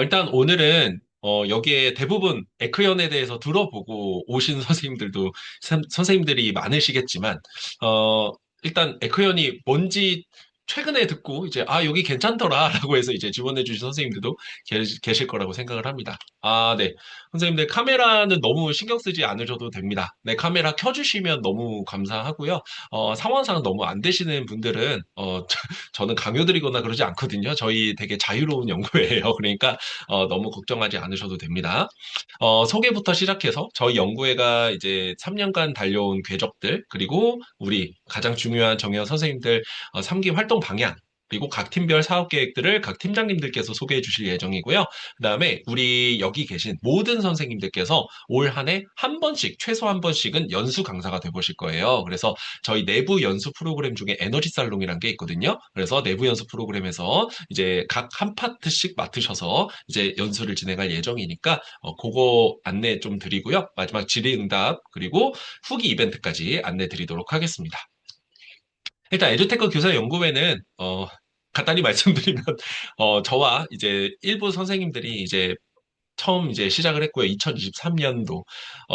일단 오늘은 여기에 대부분 에크연에 대해서 들어보고 오신 선생님들도 선생님들이 많으시겠지만 일단 에크연이 뭔지 최근에 듣고 이제 여기 괜찮더라라고 해서 이제 지원해 주신 선생님들도 계실 거라고 생각을 합니다. 네. 선생님들 카메라는 너무 신경 쓰지 않으셔도 됩니다. 네, 카메라 켜주시면 너무 감사하고요. 상황상 너무 안 되시는 분들은 저는 강요드리거나 그러지 않거든요. 저희 되게 자유로운 연구예요. 그러니까 너무 걱정하지 않으셔도 됩니다. 소개부터 시작해서 저희 연구회가 이제 3년간 달려온 궤적들, 그리고 우리 가장 중요한 정의원 선생님들 3기 활동 방향, 그리고 각 팀별 사업 계획들을 각 팀장님들께서 소개해 주실 예정이고요. 그다음에 우리 여기 계신 모든 선생님들께서 올 한 해 한 번씩, 최소 한 번씩은 연수 강사가 돼 보실 거예요. 그래서 저희 내부 연수 프로그램 중에 에너지 살롱이라는 게 있거든요. 그래서 내부 연수 프로그램에서 이제 각 한 파트씩 맡으셔서 이제 연수를 진행할 예정이니까 그거 안내 좀 드리고요. 마지막 질의응답 그리고 후기 이벤트까지 안내 드리도록 하겠습니다. 일단 에듀테크 교사 연구회는 간단히 말씀드리면 저와 이제 일부 선생님들이 이제 처음 이제 시작을 했고요. 2023년도.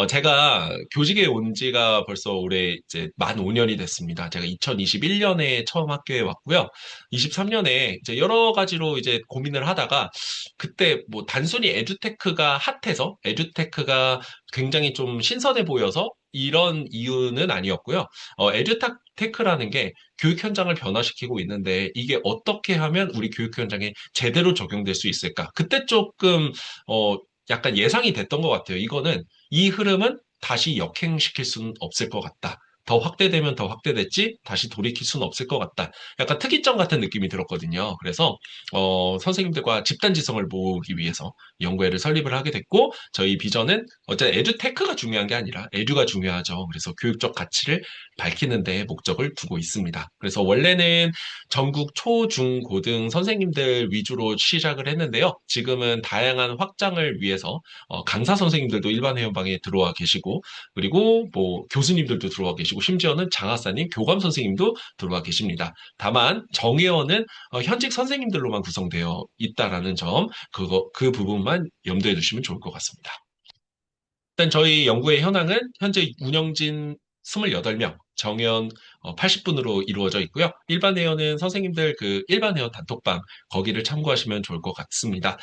제가 교직에 온 지가 벌써 올해 이제 만 5년이 됐습니다. 제가 2021년에 처음 학교에 왔고요. 23년에 이제 여러 가지로 이제 고민을 하다가 그때 뭐 단순히 에듀테크가 핫해서 에듀테크가 굉장히 좀 신선해 보여서 이런 이유는 아니었고요. 에듀테크라는 게 교육 현장을 변화시키고 있는데 이게 어떻게 하면 우리 교육 현장에 제대로 적용될 수 있을까? 그때 조금 약간 예상이 됐던 것 같아요. 이 흐름은 다시 역행시킬 수는 없을 것 같다. 더 확대되면 더 확대됐지, 다시 돌이킬 수는 없을 것 같다. 약간 특이점 같은 느낌이 들었거든요. 그래서, 선생님들과 집단지성을 모으기 위해서 연구회를 설립을 하게 됐고, 저희 비전은 어쨌든 에듀테크가 중요한 게 아니라 에듀가 중요하죠. 그래서 교육적 가치를 밝히는 데 목적을 두고 있습니다. 그래서 원래는 전국 초, 중, 고등 선생님들 위주로 시작을 했는데요. 지금은 다양한 확장을 위해서 강사 선생님들도 일반 회원방에 들어와 계시고, 그리고 뭐 교수님들도 들어와 계시고, 심지어는 장학사님, 교감 선생님도 들어와 계십니다. 다만 정회원은 현직 선생님들로만 구성되어 있다라는 점, 그 부분만 염두에 두시면 좋을 것 같습니다. 일단 저희 연구의 현황은 현재 운영진 28명, 정연 80분으로 이루어져 있고요. 일반 회원은 선생님들 그 일반 회원 단톡방 거기를 참고하시면 좋을 것 같습니다.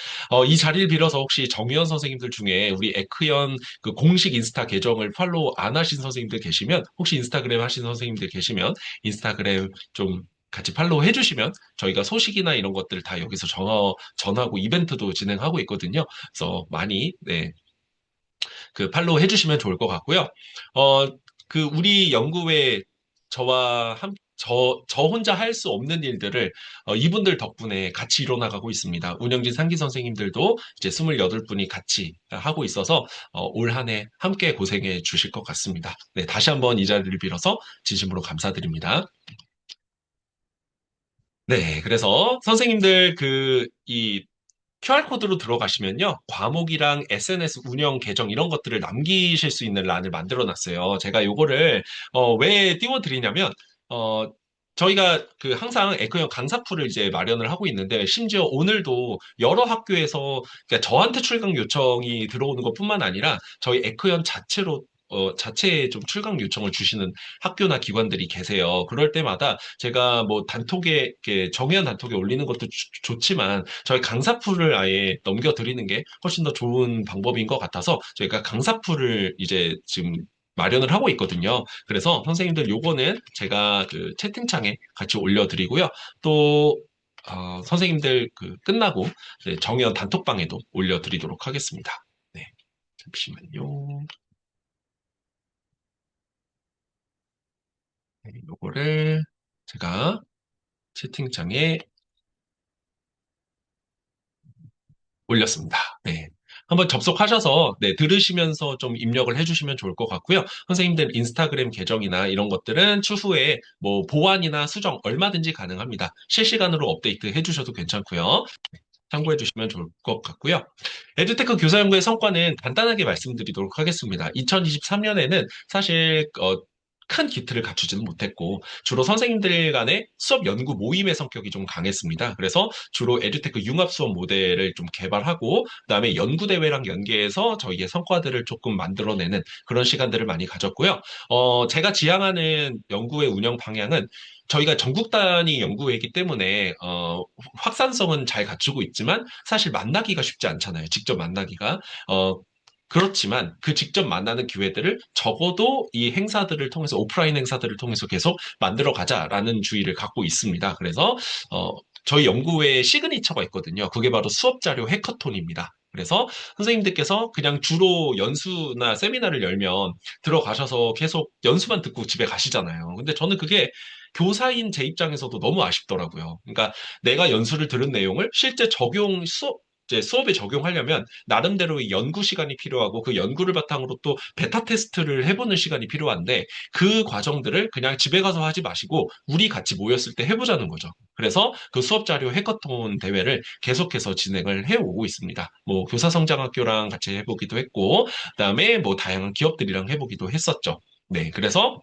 이 자리를 빌어서 혹시 정연 선생님들 중에 우리 에크연 그 공식 인스타 계정을 팔로우 안 하신 선생님들 계시면 혹시 인스타그램 하신 선생님들 계시면 인스타그램 좀 같이 팔로우 해주시면 저희가 소식이나 이런 것들 다 여기서 전하고 이벤트도 진행하고 있거든요. 그래서 많이 네, 그 팔로우 해주시면 좋을 것 같고요. 어, 우리 연구회 저와 저 혼자 할 수 없는 일들을 이분들 덕분에 같이 이뤄나가고 있습니다. 운영진 상기 선생님들도 이제 28분이 같이 하고 있어서 올 한 해 함께 고생해 주실 것 같습니다. 네, 다시 한번 이 자리를 빌어서 진심으로 감사드립니다. 네, 그래서 선생님들 이 QR코드로 들어가시면요. 과목이랑 SNS 운영 계정 이런 것들을 남기실 수 있는 란을 만들어 놨어요. 제가 요거를 왜 띄워드리냐면 어, 저희가 그 항상 에크형 강사풀을 이제 마련을 하고 있는데 심지어 오늘도 여러 학교에서 그러니까 저한테 출강 요청이 들어오는 것뿐만 아니라 저희 에크형 자체로 자체에 좀 출강 요청을 주시는 학교나 기관들이 계세요. 그럴 때마다 제가 뭐 단톡에, 이렇게 정회원 단톡에 올리는 것도 좋지만 저희 강사풀을 아예 넘겨드리는 게 훨씬 더 좋은 방법인 것 같아서 저희가 강사풀을 이제 지금 마련을 하고 있거든요. 그래서 선생님들 요거는 제가 그 채팅창에 같이 올려드리고요. 또 선생님들 그 끝나고 이제 정회원 단톡방에도 올려드리도록 하겠습니다. 네, 잠시만요. 네, 요거를 제가 채팅창에 올렸습니다. 네. 한번 접속하셔서 네, 들으시면서 좀 입력을 해주시면 좋을 것 같고요. 선생님들 인스타그램 계정이나 이런 것들은 추후에 뭐 보완이나 수정 얼마든지 가능합니다. 실시간으로 업데이트 해주셔도 괜찮고요. 참고해 주시면 좋을 것 같고요. 에듀테크 교사연구의 성과는 간단하게 말씀드리도록 하겠습니다. 2023년에는 사실 큰 기틀을 갖추지는 못했고 주로 선생님들 간의 수업 연구 모임의 성격이 좀 강했습니다. 그래서 주로 에듀테크 융합 수업 모델을 좀 개발하고 그다음에 연구 대회랑 연계해서 저희의 성과들을 조금 만들어내는 그런 시간들을 많이 가졌고요. 제가 지향하는 연구의 운영 방향은 저희가 전국 단위 연구회이기 때문에 확산성은 잘 갖추고 있지만 사실 만나기가 쉽지 않잖아요. 직접 만나기가. 그렇지만 그 직접 만나는 기회들을 적어도 이 행사들을 통해서 오프라인 행사들을 통해서 계속 만들어 가자라는 주의를 갖고 있습니다. 그래서 어, 저희 연구회에 시그니처가 있거든요. 그게 바로 수업 자료 해커톤입니다. 그래서 선생님들께서 그냥 주로 연수나 세미나를 열면 들어가셔서 계속 연수만 듣고 집에 가시잖아요. 근데 저는 그게 교사인 제 입장에서도 너무 아쉽더라고요. 그러니까 내가 연수를 들은 내용을 실제 적용 수업 이제 수업에 적용하려면 나름대로의 연구 시간이 필요하고 그 연구를 바탕으로 또 베타 테스트를 해보는 시간이 필요한데 그 과정들을 그냥 집에 가서 하지 마시고 우리 같이 모였을 때 해보자는 거죠. 그래서 그 수업 자료 해커톤 대회를 계속해서 진행을 해오고 있습니다. 뭐 교사성장학교랑 같이 해보기도 했고 그다음에 뭐 다양한 기업들이랑 해보기도 했었죠. 네, 그래서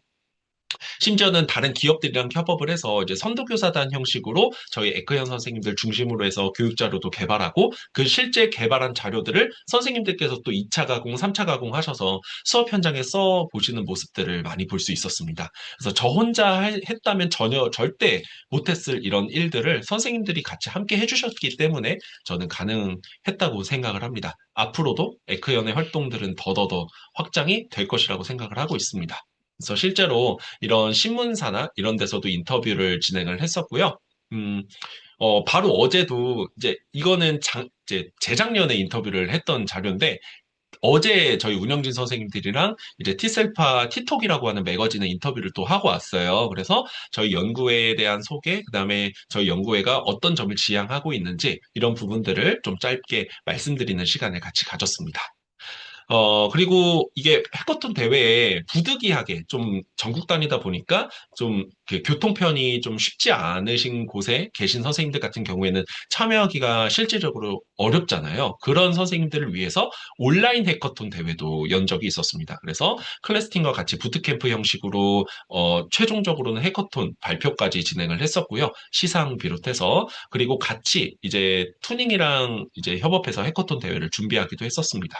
심지어는 다른 기업들이랑 협업을 해서 이제 선도교사단 형식으로 저희 에크현 선생님들 중심으로 해서 교육 자료도 개발하고 그 실제 개발한 자료들을 선생님들께서 또 2차 가공, 3차 가공 하셔서 수업 현장에 써 보시는 모습들을 많이 볼 수 있었습니다. 그래서 저 혼자 했다면 전혀 절대 못했을 이런 일들을 선생님들이 같이 함께 해주셨기 때문에 저는 가능했다고 생각을 합니다. 앞으로도 에크현의 활동들은 더더더 확장이 될 것이라고 생각을 하고 있습니다. 그래서 실제로 이런 신문사나 이런 데서도 인터뷰를 진행을 했었고요. 음, 바로 어제도 이제 이거는 이제 재작년에 인터뷰를 했던 자료인데 어제 저희 운영진 선생님들이랑 이제 티셀파 티톡이라고 하는 매거진에 인터뷰를 또 하고 왔어요. 그래서 저희 연구회에 대한 소개, 그다음에 저희 연구회가 어떤 점을 지향하고 있는지 이런 부분들을 좀 짧게 말씀드리는 시간을 같이 가졌습니다. 그리고 이게 해커톤 대회에 부득이하게 좀 전국 단위다 보니까 좀 그 교통편이 좀 쉽지 않으신 곳에 계신 선생님들 같은 경우에는 참여하기가 실질적으로 어렵잖아요. 그런 선생님들을 위해서 온라인 해커톤 대회도 연 적이 있었습니다. 그래서 클래스팀과 같이 부트캠프 형식으로 최종적으로는 해커톤 발표까지 진행을 했었고요. 시상 비롯해서 그리고 같이 이제 투닝이랑 이제 협업해서 해커톤 대회를 준비하기도 했었습니다.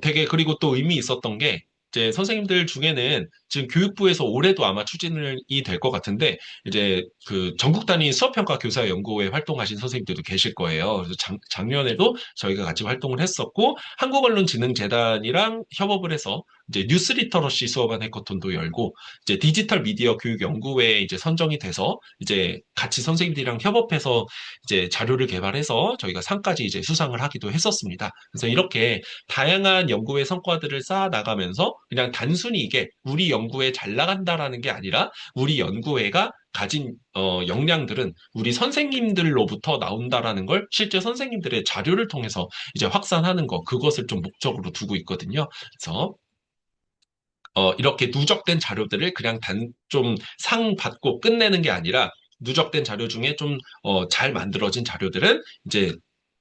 되게 그리고 또 의미 있었던 게 이제 선생님들 중에는 지금 교육부에서 올해도 아마 추진이 될 것 같은데 이제 그 전국 단위 수업평가 교사 연구회 활동하신 선생님들도 계실 거예요. 그래서 작년에도 저희가 같이 활동을 했었고 한국언론진흥재단이랑 협업을 해서 이제 뉴스 리터러시 수업안 해커톤도 열고 이제 디지털 미디어 교육 연구회에 이제 선정이 돼서 이제 같이 선생님들이랑 협업해서 이제 자료를 개발해서 저희가 상까지 이제 수상을 하기도 했었습니다. 그래서 이렇게 다양한 연구의 성과들을 쌓아 나가면서 그냥 단순히 이게 우리 연구회 잘 나간다라는 게 아니라 우리 연구회가 가진 역량들은 우리 선생님들로부터 나온다라는 걸 실제 선생님들의 자료를 통해서 이제 확산하는 거 그것을 좀 목적으로 두고 있거든요. 그래서 이렇게 누적된 자료들을 그냥 좀 상 받고 끝내는 게 아니라 누적된 자료 중에 좀 잘 만들어진 자료들은 이제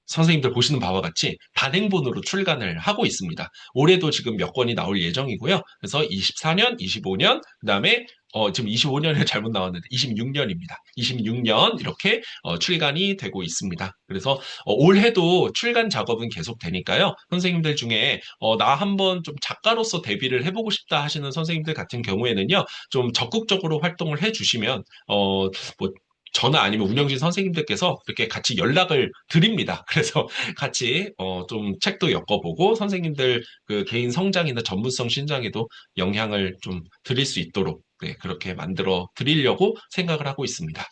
선생님들 보시는 바와 같이 단행본으로 출간을 하고 있습니다. 올해도 지금 몇 권이 나올 예정이고요. 그래서 24년, 25년, 그다음에 지금 25년에 잘못 나왔는데 26년입니다. 26년 이렇게 출간이 되고 있습니다. 그래서 올해도 출간 작업은 계속 되니까요. 선생님들 중에 나 한번 좀 작가로서 데뷔를 해보고 싶다 하시는 선생님들 같은 경우에는요. 좀 적극적으로 활동을 해주시면 뭐 저나 아니면 운영진 선생님들께서 이렇게 같이 연락을 드립니다. 그래서 같이 좀 책도 엮어보고 선생님들 그 개인 성장이나 전문성 신장에도 영향을 좀 드릴 수 있도록 네, 그렇게 만들어 드리려고 생각을 하고 있습니다.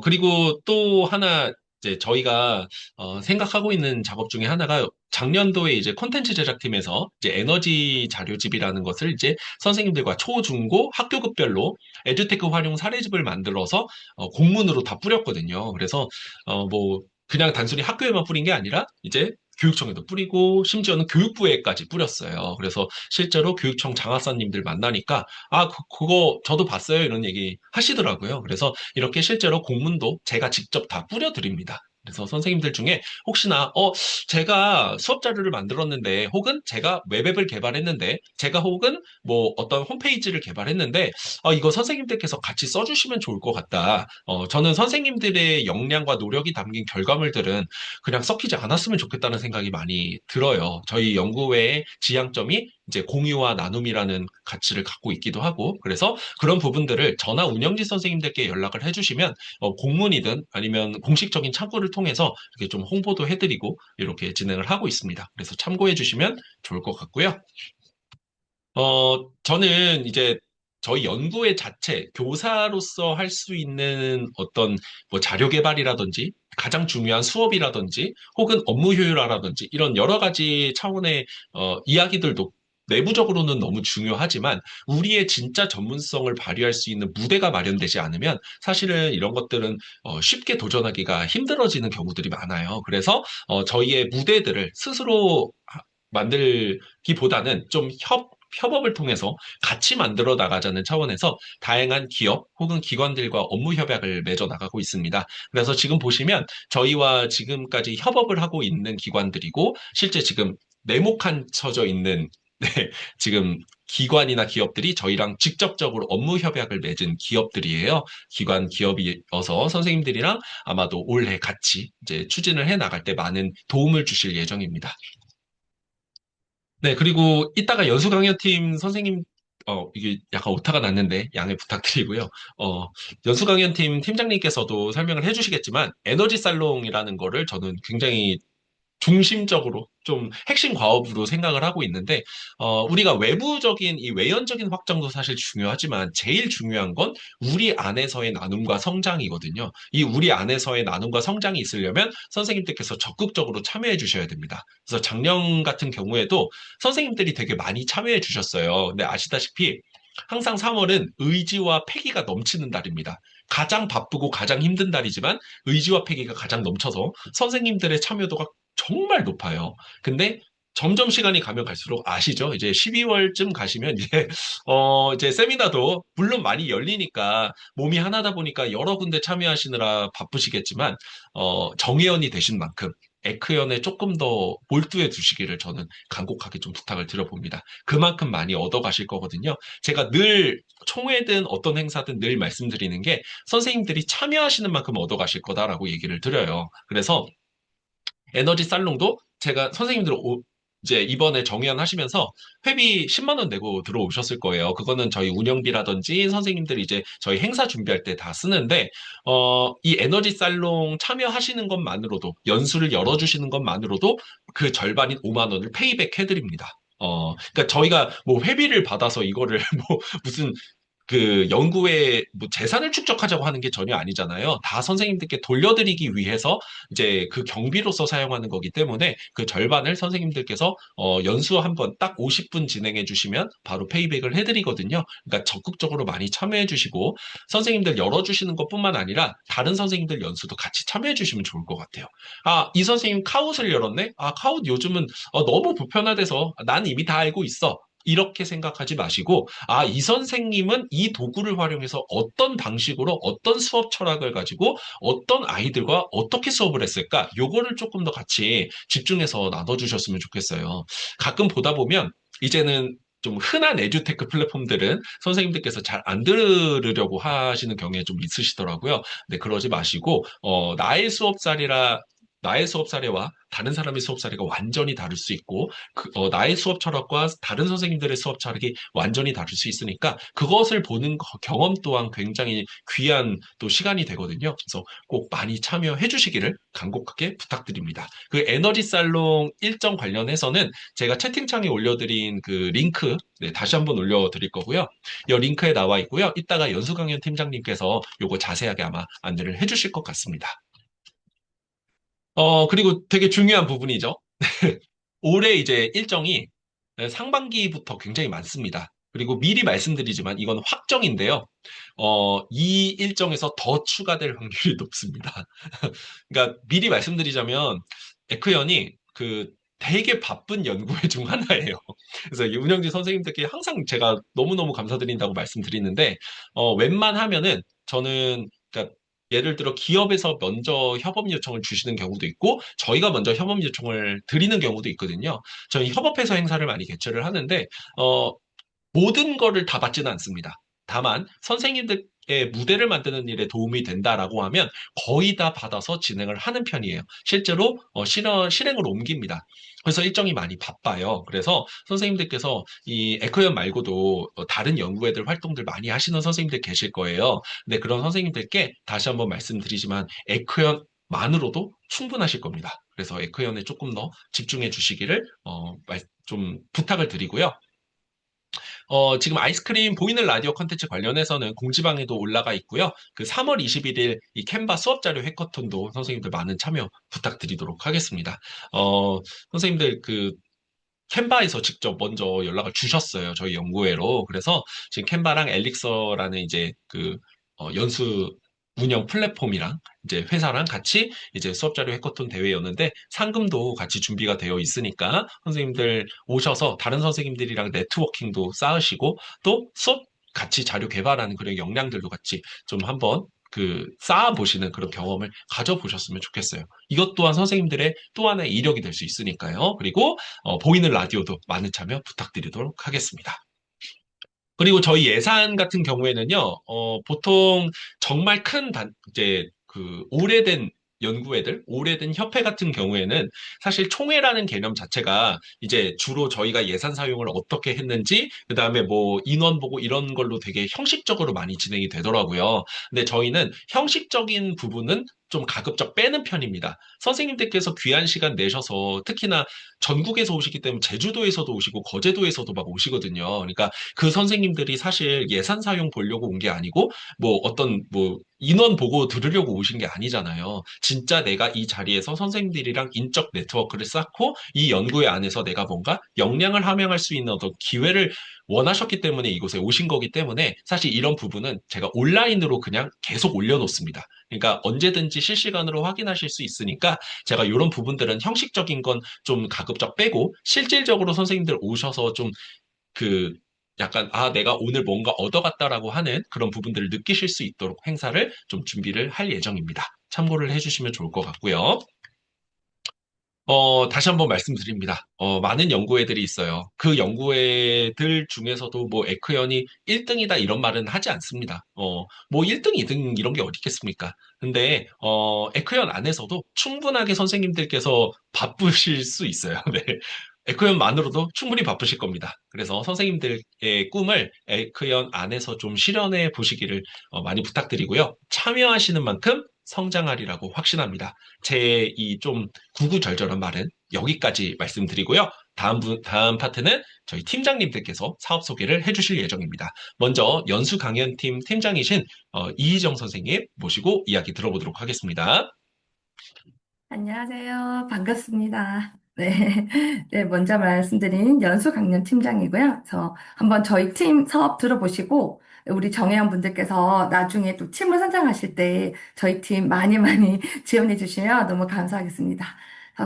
그리고 또 하나, 이제 저희가, 생각하고 있는 작업 중에 하나가 작년도에 이제 콘텐츠 제작팀에서 이제 에너지 자료집이라는 것을 이제 선생님들과 초, 중, 고 학교급별로 에듀테크 활용 사례집을 만들어서 공문으로 다 뿌렸거든요. 그래서, 뭐, 그냥 단순히 학교에만 뿌린 게 아니라 이제 교육청에도 뿌리고 심지어는 교육부에까지 뿌렸어요. 그래서 실제로 교육청 장학사님들 만나니까 그거 저도 봤어요. 이런 얘기 하시더라고요. 그래서 이렇게 실제로 공문도 제가 직접 다 뿌려드립니다. 그래서 선생님들 중에 혹시나, 제가 수업 자료를 만들었는데, 혹은 제가 웹앱을 개발했는데, 제가 혹은 뭐 어떤 홈페이지를 개발했는데, 이거 선생님들께서 같이 써주시면 좋을 것 같다. 저는 선생님들의 역량과 노력이 담긴 결과물들은 그냥 썩히지 않았으면 좋겠다는 생각이 많이 들어요. 저희 연구회의 지향점이 이제 공유와 나눔이라는 가치를 갖고 있기도 하고, 그래서 그런 부분들을 저나 운영진 선생님들께 연락을 해주시면 공문이든 아니면 공식적인 창구를 통해서 이렇게 좀 홍보도 해드리고 이렇게 진행을 하고 있습니다. 그래서 참고해 주시면 좋을 것 같고요. 저는 이제 저희 연구회 자체, 교사로서 할 수 있는 어떤 뭐 자료 개발이라든지 가장 중요한 수업이라든지 혹은 업무 효율화라든지 이런 여러 가지 차원의 이야기들도 내부적으로는 너무 중요하지만 우리의 진짜 전문성을 발휘할 수 있는 무대가 마련되지 않으면 사실은 이런 것들은 쉽게 도전하기가 힘들어지는 경우들이 많아요. 그래서 저희의 무대들을 스스로 만들기보다는 좀 협업을 통해서 같이 만들어 나가자는 차원에서 다양한 기업 혹은 기관들과 업무 협약을 맺어 나가고 있습니다. 그래서 지금 보시면 저희와 지금까지 협업을 하고 있는 기관들이고 실제 지금 네모칸 쳐져 있는 네, 지금 기관이나 기업들이 저희랑 직접적으로 업무 협약을 맺은 기업들이에요. 기관 기업이어서 선생님들이랑 아마도 올해 같이 이제 추진을 해 나갈 때 많은 도움을 주실 예정입니다. 네, 그리고 이따가 연수 강연팀 선생님, 이게 약간 오타가 났는데 양해 부탁드리고요. 연수 강연팀 팀장님께서도 설명을 해주시겠지만 에너지 살롱이라는 거를 저는 굉장히 중심적으로 좀 핵심 과업으로 생각을 하고 있는데, 우리가 외부적인 이 외연적인 확장도 사실 중요하지만 제일 중요한 건 우리 안에서의 나눔과 성장이거든요. 이 우리 안에서의 나눔과 성장이 있으려면 선생님들께서 적극적으로 참여해 주셔야 됩니다. 그래서 작년 같은 경우에도 선생님들이 되게 많이 참여해 주셨어요. 근데 아시다시피 항상 3월은 의지와 패기가 넘치는 달입니다. 가장 바쁘고 가장 힘든 달이지만 의지와 패기가 가장 넘쳐서 선생님들의 참여도가 정말 높아요. 근데 점점 시간이 가면 갈수록 아시죠? 이제 12월쯤 가시면 이제 이제 세미나도 물론 많이 열리니까 몸이 하나다 보니까 여러 군데 참여하시느라 바쁘시겠지만 정회원이 되신 만큼 에크연에 조금 더 몰두해 두시기를 저는 간곡하게 좀 부탁을 드려봅니다. 그만큼 많이 얻어가실 거거든요. 제가 늘 총회든 어떤 행사든 늘 말씀드리는 게 선생님들이 참여하시는 만큼 얻어가실 거다라고 얘기를 드려요. 그래서 에너지 살롱도 제가 선생님들 이제 이번에 정위원 하시면서 회비 10만 원 내고 들어오셨을 거예요. 그거는 저희 운영비라든지 선생님들이 이제 저희 행사 준비할 때 다 쓰는데, 이 에너지 살롱 참여하시는 것만으로도, 연수를 열어주시는 것만으로도 그 절반인 5만 원을 페이백 해드립니다. 그러니까 저희가 뭐 회비를 받아서 이거를 뭐 무슨 그 연구에 뭐 재산을 축적하자고 하는 게 전혀 아니잖아요. 다 선생님들께 돌려드리기 위해서 이제 그 경비로서 사용하는 거기 때문에 그 절반을 선생님들께서 연수 한 번 딱 50분 진행해 주시면 바로 페이백을 해드리거든요. 그러니까 적극적으로 많이 참여해 주시고 선생님들 열어주시는 것뿐만 아니라 다른 선생님들 연수도 같이 참여해 주시면 좋을 것 같아요. 아, 이 선생님 카웃을 열었네? 아, 카웃 요즘은 너무 보편화돼서 난 이미 다 알고 있어. 이렇게 생각하지 마시고, 아, 이 선생님은 이 도구를 활용해서 어떤 방식으로 어떤 수업 철학을 가지고 어떤 아이들과 어떻게 수업을 했을까? 요거를 조금 더 같이 집중해서 나눠주셨으면 좋겠어요. 가끔 보다 보면 이제는 좀 흔한 에듀테크 플랫폼들은 선생님들께서 잘 안 들으려고 하시는 경향이 좀 있으시더라고요. 근데 그러지 마시고, 나의 수업 사례와 다른 사람의 수업 사례가 완전히 다를 수 있고, 나의 수업 철학과 다른 선생님들의 수업 철학이 완전히 다를 수 있으니까 그것을 보는 경험 또한 굉장히 귀한 또 시간이 되거든요. 그래서 꼭 많이 참여해 주시기를 간곡하게 부탁드립니다. 그 에너지 살롱 일정 관련해서는 제가 채팅창에 올려드린 그 링크 네, 다시 한번 올려드릴 거고요. 이 링크에 나와 있고요. 이따가 연수강연 팀장님께서 요거 자세하게 아마 안내를 해주실 것 같습니다. 그리고 되게 중요한 부분이죠. 올해 이제 일정이 상반기부터 굉장히 많습니다. 그리고 미리 말씀드리지만 이건 확정인데요. 이 일정에서 더 추가될 확률이 높습니다. 그러니까 미리 말씀드리자면 에크연이 그 되게 바쁜 연구회 중 하나예요. 그래서 이 운영진 선생님들께 항상 제가 너무너무 감사드린다고 말씀드리는데 웬만하면은 저는 그러니까 예를 들어 기업에서 먼저 협업 요청을 주시는 경우도 있고 저희가 먼저 협업 요청을 드리는 경우도 있거든요. 저희 협업해서 행사를 많이 개최를 하는데 어, 모든 거를 다 받지는 않습니다. 다만 선생님들의 무대를 만드는 일에 도움이 된다라고 하면 거의 다 받아서 진행을 하는 편이에요. 실제로 실행으로 옮깁니다. 그래서 일정이 많이 바빠요. 그래서 선생님들께서 이 에코연 말고도 다른 연구회들 활동들 많이 하시는 선생님들 계실 거예요. 근데 그런 선생님들께 다시 한번 말씀드리지만 에코연만으로도 충분하실 겁니다. 그래서 에코연에 조금 더 집중해 주시기를 좀 부탁을 드리고요. 지금 아이스크림 보이는 라디오 컨텐츠 관련해서는 공지방에도 올라가 있고요. 그 3월 21일 이 캔바 수업 자료 해커톤도 선생님들 많은 참여 부탁드리도록 하겠습니다. 어, 선생님들 그 캔바에서 직접 먼저 연락을 주셨어요. 저희 연구회로. 그래서 지금 캔바랑 엘릭서라는 이제 연수 운영 플랫폼이랑 이제 회사랑 같이 이제 수업 자료 해커톤 대회였는데 상금도 같이 준비가 되어 있으니까 선생님들 오셔서 다른 선생님들이랑 네트워킹도 쌓으시고 또 수업 같이 자료 개발하는 그런 역량들도 같이 좀 한번 쌓아보시는 그런 경험을 가져보셨으면 좋겠어요. 이것 또한 선생님들의 또 하나의 이력이 될 수 있으니까요. 그리고 보이는 라디오도 많은 참여 부탁드리도록 하겠습니다. 그리고 저희 예산 같은 경우에는요, 보통 정말 이제 오래된 연구회들, 오래된 협회 같은 경우에는 사실 총회라는 개념 자체가 이제 주로 저희가 예산 사용을 어떻게 했는지, 그 다음에 뭐 인원 보고 이런 걸로 되게 형식적으로 많이 진행이 되더라고요. 근데 저희는 형식적인 부분은 좀 가급적 빼는 편입니다. 선생님들께서 귀한 시간 내셔서 특히나 전국에서 오시기 때문에 제주도에서도 오시고 거제도에서도 막 오시거든요. 그러니까 그 선생님들이 사실 예산 사용 보려고 온 게 아니고 뭐 어떤 뭐 인원 보고 들으려고 오신 게 아니잖아요. 진짜 내가 이 자리에서 선생님들이랑 인적 네트워크를 쌓고 이 연구회 안에서 내가 뭔가 역량을 함양할 수 있는 어떤 기회를 원하셨기 때문에 이곳에 오신 거기 때문에 사실 이런 부분은 제가 온라인으로 그냥 계속 올려놓습니다. 그러니까 언제든지 실시간으로 확인하실 수 있으니까 제가 이런 부분들은 형식적인 건 좀 가급적 빼고 실질적으로 선생님들 오셔서 좀 그 약간 내가 오늘 뭔가 얻어갔다라고 하는 그런 부분들을 느끼실 수 있도록 행사를 좀 준비를 할 예정입니다. 참고를 해주시면 좋을 것 같고요. 다시 한번 말씀드립니다. 많은 연구회들이 있어요. 그 연구회들 중에서도 뭐 에크연이 1등이다 이런 말은 하지 않습니다. 뭐 1등, 2등 이런 게 어디 있겠습니까? 근데, 에크연 안에서도 충분하게 선생님들께서 바쁘실 수 있어요. 네. 에크연만으로도 충분히 바쁘실 겁니다. 그래서 선생님들의 꿈을 에크연 안에서 좀 실현해 보시기를 많이 부탁드리고요. 참여하시는 만큼 성장하리라고 확신합니다. 제 이 좀 구구절절한 말은 여기까지 말씀드리고요. 다음 파트는 저희 팀장님들께서 사업 소개를 해주실 예정입니다. 먼저 연수 강연팀 팀장이신 이희정 선생님 모시고 이야기 들어보도록 하겠습니다. 안녕하세요. 반갑습니다. 네. 네, 먼저 말씀드린 연수 강연 팀장이고요. 한번 저희 팀 사업 들어보시고, 우리 정혜원 분들께서 나중에 또 팀을 선정하실 때 저희 팀 많이 많이 지원해 주시면 너무 감사하겠습니다.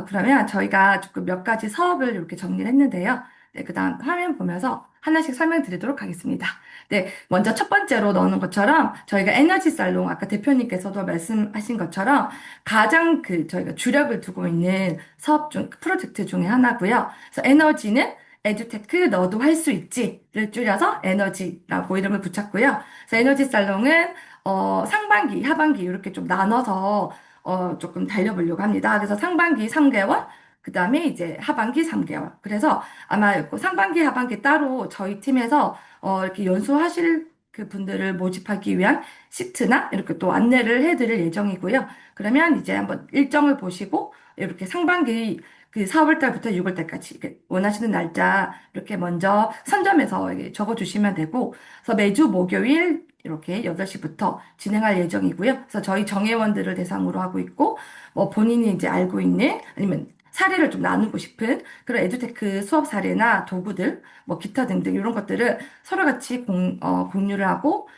그러면 저희가 조금 몇 가지 사업을 이렇게 정리를 했는데요. 네, 그 다음 화면 보면서 하나씩 설명드리도록 하겠습니다. 네, 먼저 첫 번째로 넣는 것처럼 저희가 에너지 살롱, 아까 대표님께서도 말씀하신 것처럼 가장 저희가 주력을 두고 있는 프로젝트 중에 하나고요. 그래서 에너지는 에듀테크 너도 할 수 있지를 줄여서 에너지라고 이름을 붙였고요. 그래서 에너지 살롱은 상반기, 하반기 이렇게 좀 나눠서 조금 달려보려고 합니다. 그래서 상반기 3개월, 그 다음에 이제 하반기 3개월. 그래서 아마 그 상반기, 하반기 따로 저희 팀에서 이렇게 연수하실 그 분들을 모집하기 위한 시트나 이렇게 또 안내를 해드릴 예정이고요. 그러면 이제 한번 일정을 보시고 이렇게 상반기 4월 달부터 6월 달까지 원하시는 날짜 이렇게 먼저 선점해서 적어주시면 되고, 그래서 매주 목요일 이렇게 8시부터 진행할 예정이고요. 그래서 저희 정회원들을 대상으로 하고 있고, 뭐 본인이 이제 알고 있는 아니면 사례를 좀 나누고 싶은 그런 에듀테크 수업 사례나 도구들, 뭐 기타 등등 이런 것들을 서로 같이 공유를 하고,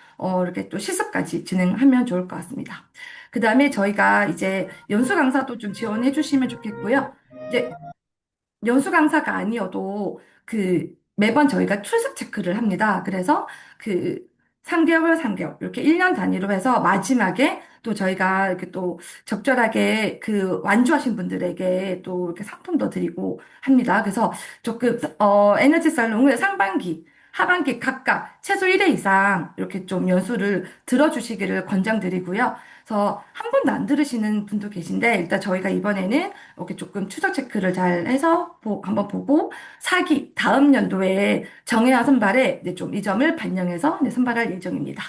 이렇게 또 실습까지 진행하면 좋을 것 같습니다. 그 다음에 저희가 이제 연수 강사도 좀 지원해 주시면 좋겠고요. 이제 연수 강사가 아니어도 매번 저희가 출석 체크를 합니다. 그래서 그 3개월, 3개월, 이렇게 1년 단위로 해서 마지막에 또 저희가 이렇게 또 적절하게 그 완주하신 분들에게 또 이렇게 상품도 드리고 합니다. 그래서 조금, 에너지 살롱을 상반기, 하반기 각각 최소 1회 이상 이렇게 좀 연수를 들어주시기를 권장드리고요. 그래서 한 번도 안 들으시는 분도 계신데 일단 저희가 이번에는 이렇게 조금 추적 체크를 잘 해서 한번 보고 사기 다음 연도에 정예와 선발에 이제 좀 이 점을 반영해서 네, 선발할 예정입니다.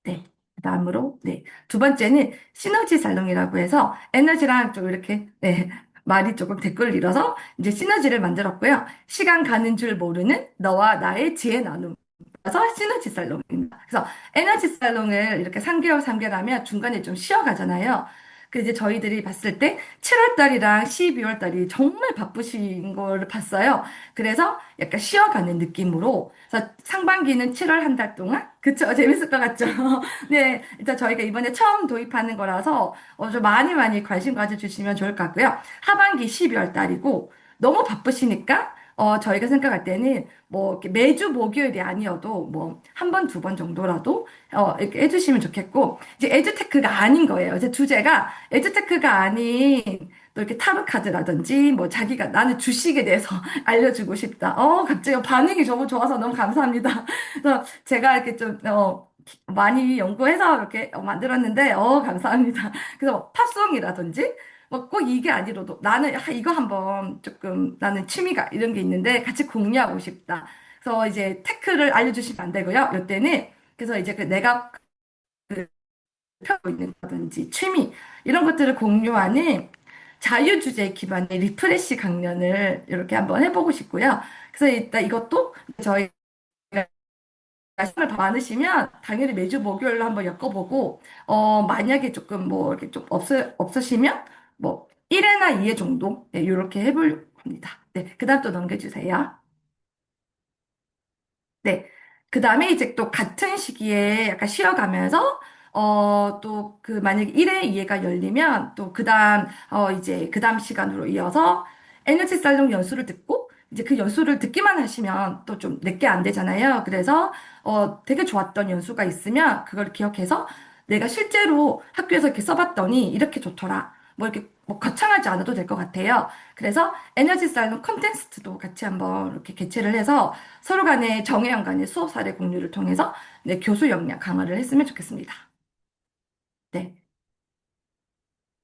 네. 그다음으로 네. 두 번째는 시너지 살롱이라고 해서 에너지랑 좀 이렇게 네. 말이 조금 댓글을 잃어서 이제 시너지를 만들었고요. 시간 가는 줄 모르는 너와 나의 지혜 나눔. 그래서 시너지 살롱입니다. 그래서 에너지 살롱을 이렇게 3개월, 3개월 하면 중간에 좀 쉬어가잖아요. 그 이제 저희들이 봤을 때 7월 달이랑 12월 달이 정말 바쁘신 걸 봤어요. 그래서 약간 쉬어가는 느낌으로. 그래서 상반기는 7월 한 달 동안. 그쵸? 재밌을 것 같죠? 네. 일단 저희가 이번에 처음 도입하는 거라서 좀 많이 많이 관심 가져주시면 좋을 것 같고요. 하반기 12월 달이고 너무 바쁘시니까 저희가 생각할 때는 뭐 이렇게 매주 목요일이 아니어도 뭐 한 번, 두 번 정도라도 이렇게 해주시면 좋겠고 이제 에듀테크가 아닌 거예요. 이제 주제가 에듀테크가 아닌 또 이렇게 타로 카드라든지 뭐 자기가 나는 주식에 대해서 알려주고 싶다. 갑자기 반응이 너무 좋아서 너무 감사합니다. 그래서 제가 이렇게 좀 많이 연구해서 이렇게 만들었는데 감사합니다. 그래서 뭐 팝송이라든지 뭐 꼭 이게 아니라도 나는 이거 한번 조금 나는 취미가 이런 게 있는데 같이 공유하고 싶다. 그래서 이제 테크를 알려주시면 안 되고요. 이때는 그래서 이제 그 내가 펴고 있는 거든지 취미 이런 것들을 공유하는 자유주제 기반의 리프레시 강연을 이렇게 한번 해보고 싶고요. 그래서 일단 이것도 저희 말씀을 더 많으시면 당연히 매주 목요일로 한번 엮어보고 만약에 조금 뭐 이렇게 좀 없으시면 뭐 1회나 2회 정도 네, 이렇게 해볼 겁니다. 네, 그다음 또 넘겨주세요. 네. 그 다음에 이제 또 같은 시기에 약간 쉬어가면서, 또 그 만약에 1회, 2회가 열리면 또 그 다음, 이제 그 다음 시간으로 이어서 에너지 살롱 연수를 듣고, 이제 그 연수를 듣기만 하시면 또 좀 내게 안 되잖아요. 그래서, 되게 좋았던 연수가 있으면 그걸 기억해서 내가 실제로 학교에서 이렇게 써봤더니 이렇게 좋더라. 뭐 이렇게 뭐 거창하지 않아도 될 것 같아요. 그래서 에너지 살롱 컨텐츠도 같이 한번 이렇게 개최를 해서 서로 간의 정혜영 간의 수업 사례 공유를 통해서 네, 교수 역량 강화를 했으면 좋겠습니다. 네.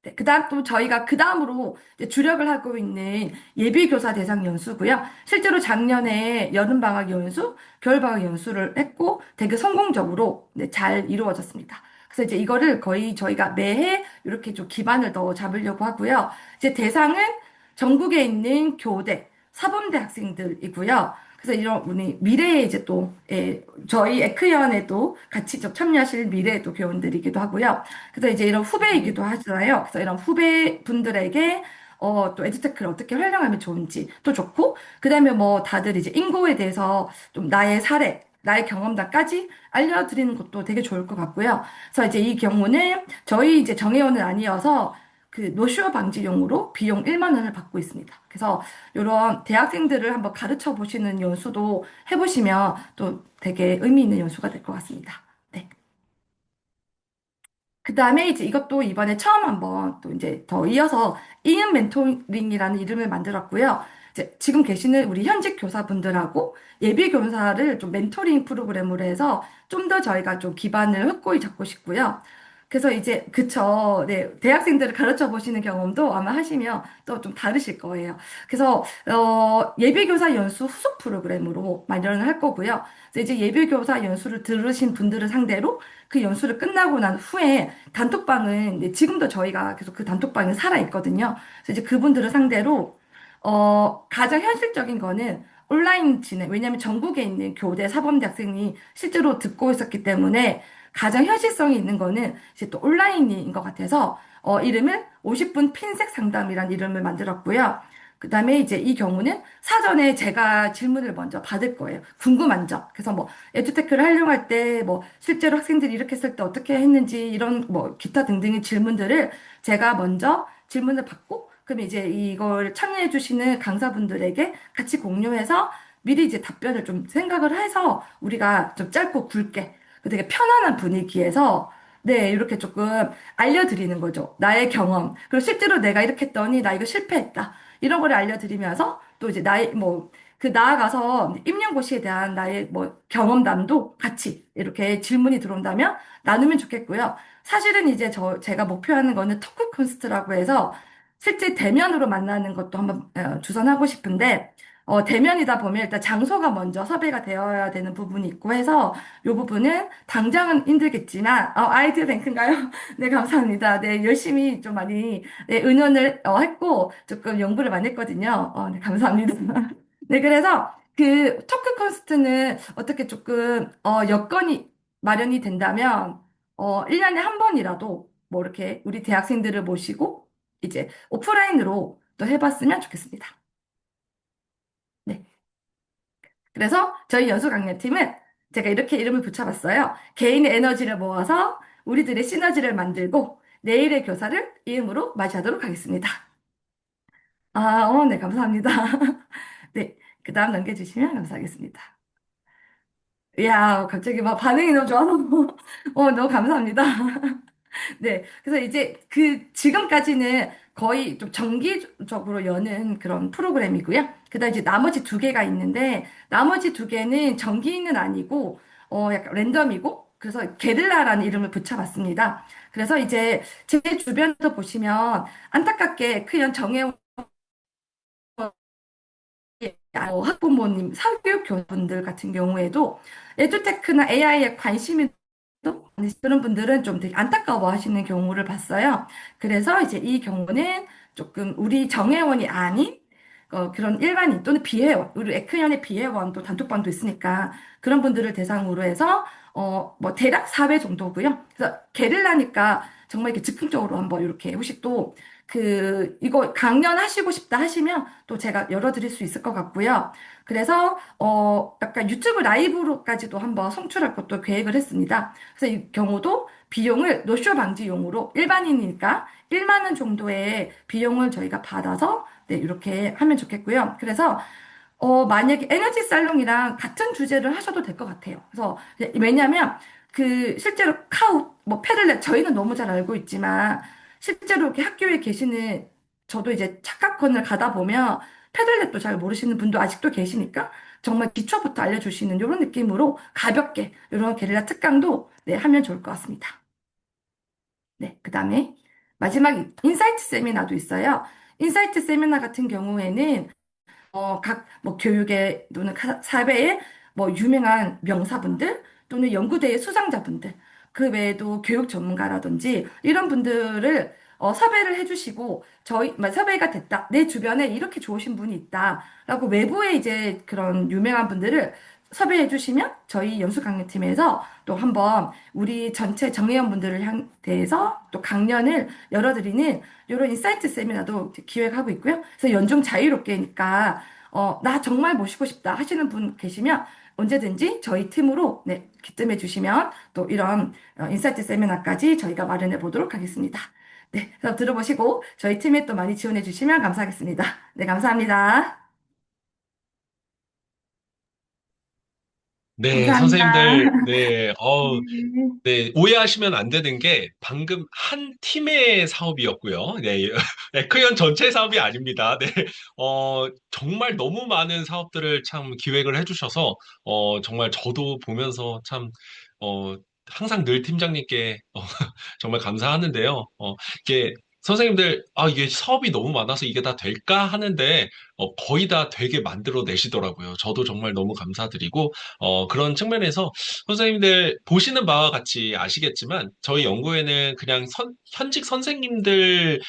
네, 그다음 또 저희가 그다음으로 이제 주력을 하고 있는 예비교사 대상 연수고요. 실제로 작년에 여름방학 연수, 겨울방학 연수를 했고 되게 성공적으로 네, 잘 이루어졌습니다. 그래서 이제 이거를 거의 저희가 매해 이렇게 좀 기반을 더 잡으려고 하고요. 이제 대상은 전국에 있는 교대, 사범대 학생들이고요. 그래서 이런 우리 미래에 이제 또 저희 에크연에도 같이 좀 참여하실 미래의 또 교원들이기도 하고요. 그래서 이제 이런 후배이기도 하잖아요. 그래서 이런 후배 분들에게 또 에듀테크를 어떻게 활용하면 좋은지 또 좋고, 그 다음에 뭐 다들 이제 인고에 대해서 좀 나의 사례, 나의 경험담까지 알려드리는 것도 되게 좋을 것 같고요. 그래서 이제 이 경우는 저희 이제 정회원은 아니어서 그 노쇼 방지용으로 비용 1만 원을 받고 있습니다. 그래서 이런 대학생들을 한번 가르쳐 보시는 연수도 해보시면 또 되게 의미 있는 연수가 될 것 같습니다. 네. 그 다음에 이제 이것도 이번에 처음 한번 또 이제 더 이어서 이은 멘토링이라는 이름을 만들었고요. 이제 지금 계시는 우리 현직 교사분들하고 예비 교사를 좀 멘토링 프로그램으로 해서 좀 더 저희가 좀 기반을 확고히 잡고 싶고요. 그래서 이제 그쵸. 네. 대학생들을 가르쳐 보시는 경험도 아마 하시면 또 좀 다르실 거예요. 그래서 예비 교사 연수 후속 프로그램으로 마련을 할 거고요. 그래서 이제 예비 교사 연수를 들으신 분들을 상대로 그 연수를 끝나고 난 후에 단톡방은 이제 지금도 저희가 계속 그 단톡방이 살아 있거든요. 그래서 이제 그분들을 상대로 가장 현실적인 거는 온라인 진행. 왜냐하면 전국에 있는 교대 사범대 학생이 실제로 듣고 있었기 때문에 가장 현실성이 있는 거는 이제 또 온라인인 것 같아서 이름을 50분 핀셋 상담이란 이름을 만들었고요. 그 다음에 이제 이 경우는 사전에 제가 질문을 먼저 받을 거예요. 궁금한 점. 그래서 뭐 에듀테크를 활용할 때 뭐 실제로 학생들이 이렇게 했을 때 어떻게 했는지 이런 뭐 기타 등등의 질문들을 제가 먼저 질문을 받고 그럼 이제 이걸 참여해 주시는 강사분들에게 같이 공유해서 미리 이제 답변을 좀 생각을 해서 우리가 좀 짧고 굵게 그 되게 편안한 분위기에서 네, 이렇게 조금 알려드리는 거죠. 나의 경험. 그리고 실제로 내가 이렇게 했더니 나 이거 실패했다. 이런 거를 알려드리면서 또 이제 나의 뭐 그 나아가서 임용고시에 대한 나의 뭐 경험담도 같이 이렇게 질문이 들어온다면 나누면 좋겠고요. 사실은 이제 제가 목표하는 거는 토크 콘스트라고 해서 실제 대면으로 만나는 것도 한번 주선하고 싶은데 대면이다 보면 일단 장소가 먼저 섭외가 되어야 되는 부분이 있고 해서 이 부분은 당장은 힘들겠지만 아이디어 뱅크인가요? 네, 감사합니다. 네, 열심히 좀 많이 네, 의논을 했고 조금 연구를 많이 했거든요. 네, 감사합니다. 네, 그래서 그 토크 콘서트는 어떻게 조금 여건이 마련이 된다면 1년에 한 번이라도 뭐 이렇게 우리 대학생들을 모시고 이제 오프라인으로 또 해봤으면 좋겠습니다. 네. 그래서 저희 연수강연팀은 제가 이렇게 이름을 붙여봤어요. 개인의 에너지를 모아서 우리들의 시너지를 만들고 내일의 교사를 이음으로 맞이하도록 하겠습니다. 네, 감사합니다. 네, 그 다음 넘겨주시면 감사하겠습니다. 이야, 갑자기 막 반응이 너무 좋아서, 너무 감사합니다. 네. 그래서 이제 지금까지는 거의 좀 정기적으로 여는 그런 프로그램이고요. 그다음 이제 나머지 두 개가 있는데, 나머지 두 개는 정기는 아니고, 약간 랜덤이고, 그래서 게릴라라는 이름을 붙여봤습니다. 그래서 이제 제 주변에서 보시면 안타깝게 그냥 정해온 학부모님, 사교육 교사분들 같은 경우에도 에듀테크나 AI에 관심이 그런 분들은 좀 되게 안타까워 하시는 경우를 봤어요. 그래서 이제 이 경우는 조금 우리 정회원이 아닌 그런 일반인 또는 비회원, 우리 에크연의 비회원 또 단톡방도 있으니까 그런 분들을 대상으로 해서 뭐 대략 4회 정도고요. 그래서 게릴라니까 정말 이렇게 즉흥적으로 한번 이렇게 혹시 또 이거 강연하시고 싶다 하시면 또 제가 열어드릴 수 있을 것 같고요. 그래서, 약간 유튜브 라이브로까지도 한번 송출할 것도 계획을 했습니다. 그래서 이 경우도 비용을 노쇼 방지용으로 일반인이니까 1만 원 정도의 비용을 저희가 받아서 네, 이렇게 하면 좋겠고요. 그래서 만약에 에너지 살롱이랑 같은 주제를 하셔도 될 것 같아요. 그래서, 왜냐면, 실제로 뭐, 패들렛, 저희는 너무 잘 알고 있지만, 실제로 이렇게 학교에 계시는, 저도 이제 착학원을 가다 보면, 패들렛도 잘 모르시는 분도 아직도 계시니까, 정말 기초부터 알려주시는 이런 느낌으로 가볍게, 이런 게릴라 특강도, 네, 하면 좋을 것 같습니다. 네, 그 다음에, 마지막 인사이트 세미나도 있어요. 인사이트 세미나 같은 경우에는, 뭐, 교육의 또는 사회의 뭐, 유명한 명사분들 또는 연구대의 수상자분들, 그 외에도 교육 전문가라든지 이런 분들을 섭외를 해주시고, 섭외가 됐다. 내 주변에 이렇게 좋으신 분이 있다. 라고 외부에 이제 그런 유명한 분들을 섭외해 주시면 저희 연수 강연팀에서 또 한번 우리 전체 정회원분들을 대해서 또 강연을 열어드리는 이런 인사이트 세미나도 기획하고 있고요. 그래서 연중 자유롭게니까 나 정말 모시고 싶다 하시는 분 계시면 언제든지 저희 팀으로 네, 기뜸해 주시면 또 이런 인사이트 세미나까지 저희가 마련해 보도록 하겠습니다. 네, 그래서 들어보시고 저희 팀에 또 많이 지원해 주시면 감사하겠습니다. 네, 감사합니다. 네, 감사합니다. 선생님들, 네, 네. 네, 오해하시면 안 되는 게 방금 한 팀의 사업이었고요. 네, 에크현 전체 사업이 아닙니다. 네, 정말 너무 많은 사업들을 참 기획을 해주셔서, 정말 저도 보면서 참, 어, 항상 늘 팀장님께 정말 감사하는데요. 이게 선생님들, 이게 사업이 너무 많아서 이게 다 될까 하는데, 거의 다 되게 만들어 내시더라고요. 저도 정말 너무 감사드리고, 그런 측면에서 선생님들 보시는 바와 같이 아시겠지만, 저희 연구에는 그냥 현직 선생님들,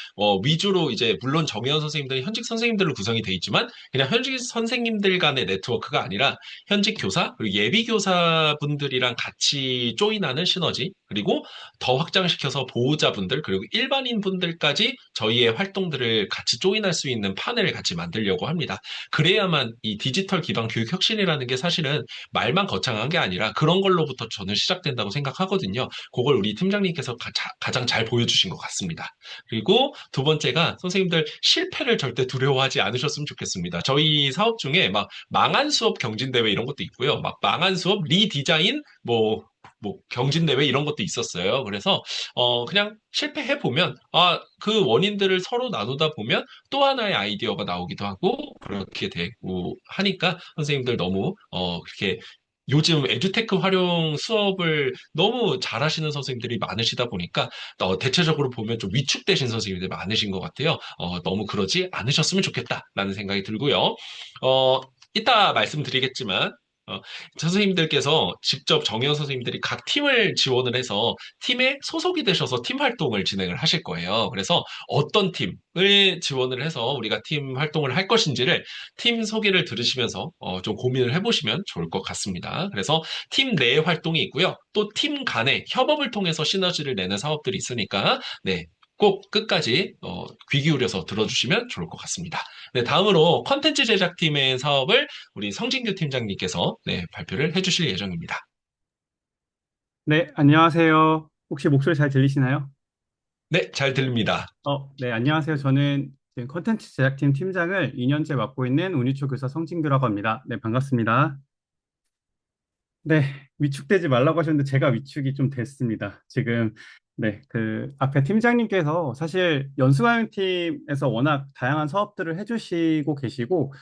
위주로 이제, 물론 정혜원 선생님들은 현직 선생님들로 구성이 돼 있지만, 그냥 현직 선생님들 간의 네트워크가 아니라, 현직 교사, 그리고 예비 교사분들이랑 같이 조인하는 시너지, 그리고 더 확장시켜서 보호자분들, 그리고 일반인 분들까지 저희의 활동들을 같이 조인할 수 있는 판을 같이 만들려고 합니다. 그래야만 이 디지털 기반 교육 혁신이라는 게 사실은 말만 거창한 게 아니라 그런 걸로부터 저는 시작된다고 생각하거든요. 그걸 우리 팀장님께서 가장 잘 보여주신 것 같습니다. 그리고 두 번째가 선생님들 실패를 절대 두려워하지 않으셨으면 좋겠습니다. 저희 사업 중에 막 망한 수업 경진대회 이런 것도 있고요. 막 망한 수업 리디자인 뭐 경진대회 이런 것도 있었어요. 그래서 그냥 실패해 보면 그 원인들을 서로 나누다 보면 또 하나의 아이디어가 나오기도 하고 그렇게 되고 하니까 선생님들 너무 그렇게 요즘 에듀테크 활용 수업을 너무 잘하시는 선생님들이 많으시다 보니까 대체적으로 보면 좀 위축되신 선생님들이 많으신 것 같아요. 너무 그러지 않으셨으면 좋겠다라는 생각이 들고요. 이따 말씀드리겠지만 어, 선생님들께서 직접 정현 선생님들이 각 팀을 지원을 해서 팀에 소속이 되셔서 팀 활동을 진행을 하실 거예요. 그래서 어떤 팀을 지원을 해서 우리가 팀 활동을 할 것인지를 팀 소개를 들으시면서 좀 고민을 해보시면 좋을 것 같습니다. 그래서 팀 내 활동이 있고요. 또 팀 간의 협업을 통해서 시너지를 내는 사업들이 있으니까 네. 꼭 끝까지 귀 기울여서 들어주시면 좋을 것 같습니다. 네, 다음으로 컨텐츠 제작팀의 사업을 우리 성진규 팀장님께서 네, 발표를 해주실 예정입니다. 네, 안녕하세요. 혹시 목소리 잘 들리시나요? 네, 잘 들립니다. 네, 안녕하세요. 저는 지금 컨텐츠 제작팀 팀장을 2년째 맡고 있는 운유초 교사 성진규라고 합니다. 네, 반갑습니다. 네, 위축되지 말라고 하셨는데 제가 위축이 좀 됐습니다. 지금 네, 그 앞에 팀장님께서 사실 연수강연팀에서 워낙 다양한 사업들을 해주시고 계시고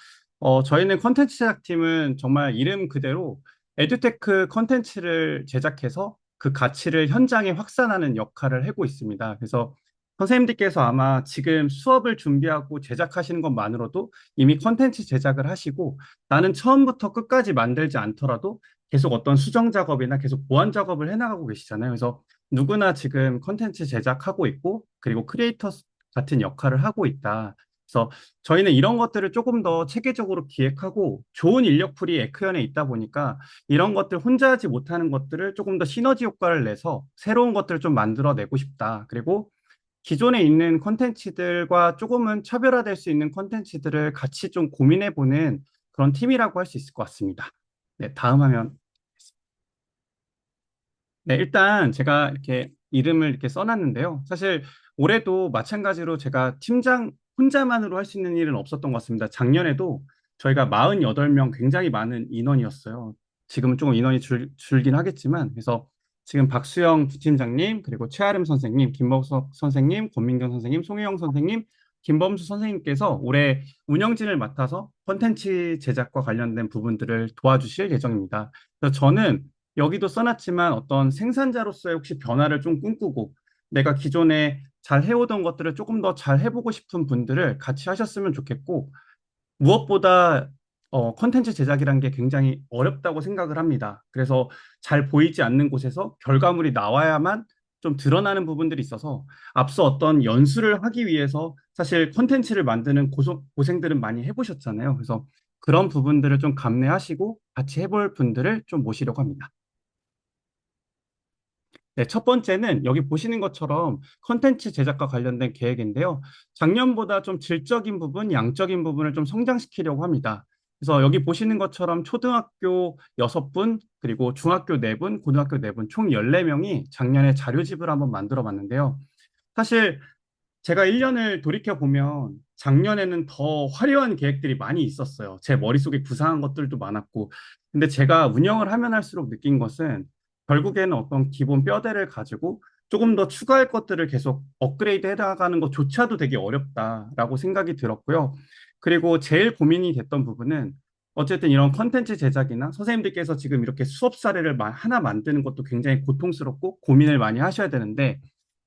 저희는 컨텐츠 제작팀은 정말 이름 그대로 에듀테크 컨텐츠를 제작해서 그 가치를 현장에 확산하는 역할을 하고 있습니다. 그래서 선생님들께서 아마 지금 수업을 준비하고 제작하시는 것만으로도 이미 컨텐츠 제작을 하시고 나는 처음부터 끝까지 만들지 않더라도 계속 어떤 수정 작업이나 계속 보완 작업을 해나가고 계시잖아요. 그래서 누구나 지금 컨텐츠 제작하고 있고 그리고 크리에이터 같은 역할을 하고 있다. 그래서 저희는 이런 것들을 조금 더 체계적으로 기획하고 좋은 인력풀이 에크현에 있다 보니까 이런 것들 혼자 하지 못하는 것들을 조금 더 시너지 효과를 내서 새로운 것들을 좀 만들어내고 싶다. 그리고 기존에 있는 콘텐츠들과 조금은 차별화될 수 있는 콘텐츠들을 같이 좀 고민해보는 그런 팀이라고 할 수 있을 것 같습니다. 네, 다음 화면. 네, 일단 제가 이렇게 이름을 이렇게 써놨는데요. 사실 올해도 마찬가지로 제가 팀장 혼자만으로 할 수 있는 일은 없었던 것 같습니다. 작년에도 저희가 48명 굉장히 많은 인원이었어요. 지금은 조금 인원이 줄긴 하겠지만, 그래서 지금 박수영 부팀장님, 그리고 최아름 선생님, 김범석 선생님, 권민경 선생님, 송혜영 선생님, 김범수 선생님께서 올해 운영진을 맡아서 콘텐츠 제작과 관련된 부분들을 도와주실 예정입니다. 그래서 저는 여기도 써놨지만 어떤 생산자로서의 혹시 변화를 좀 꿈꾸고 내가 기존에 잘 해오던 것들을 조금 더 잘 해보고 싶은 분들을 같이 하셨으면 좋겠고 무엇보다 컨텐츠 제작이란 게 굉장히 어렵다고 생각을 합니다. 그래서 잘 보이지 않는 곳에서 결과물이 나와야만 좀 드러나는 부분들이 있어서 앞서 어떤 연수를 하기 위해서 사실 컨텐츠를 만드는 고생들은 많이 해보셨잖아요. 그래서 그런 부분들을 좀 감내하시고 같이 해볼 분들을 좀 모시려고 합니다. 네, 첫 번째는 여기 보시는 것처럼 컨텐츠 제작과 관련된 계획인데요. 작년보다 좀 질적인 부분, 양적인 부분을 좀 성장시키려고 합니다. 그래서 여기 보시는 것처럼 초등학교 6분, 그리고 중학교 4분, 고등학교 4분, 총 14명이 작년에 자료집을 한번 만들어 봤는데요. 사실 제가 1년을 돌이켜 보면 작년에는 더 화려한 계획들이 많이 있었어요. 제 머릿속에 구상한 것들도 많았고. 근데 제가 운영을 하면 할수록 느낀 것은 결국에는 어떤 기본 뼈대를 가지고 조금 더 추가할 것들을 계속 업그레이드 해나가는 것조차도 되게 어렵다라고 생각이 들었고요. 그리고 제일 고민이 됐던 부분은 어쨌든 이런 컨텐츠 제작이나 선생님들께서 지금 이렇게 수업 사례를 하나 만드는 것도 굉장히 고통스럽고 고민을 많이 하셔야 되는데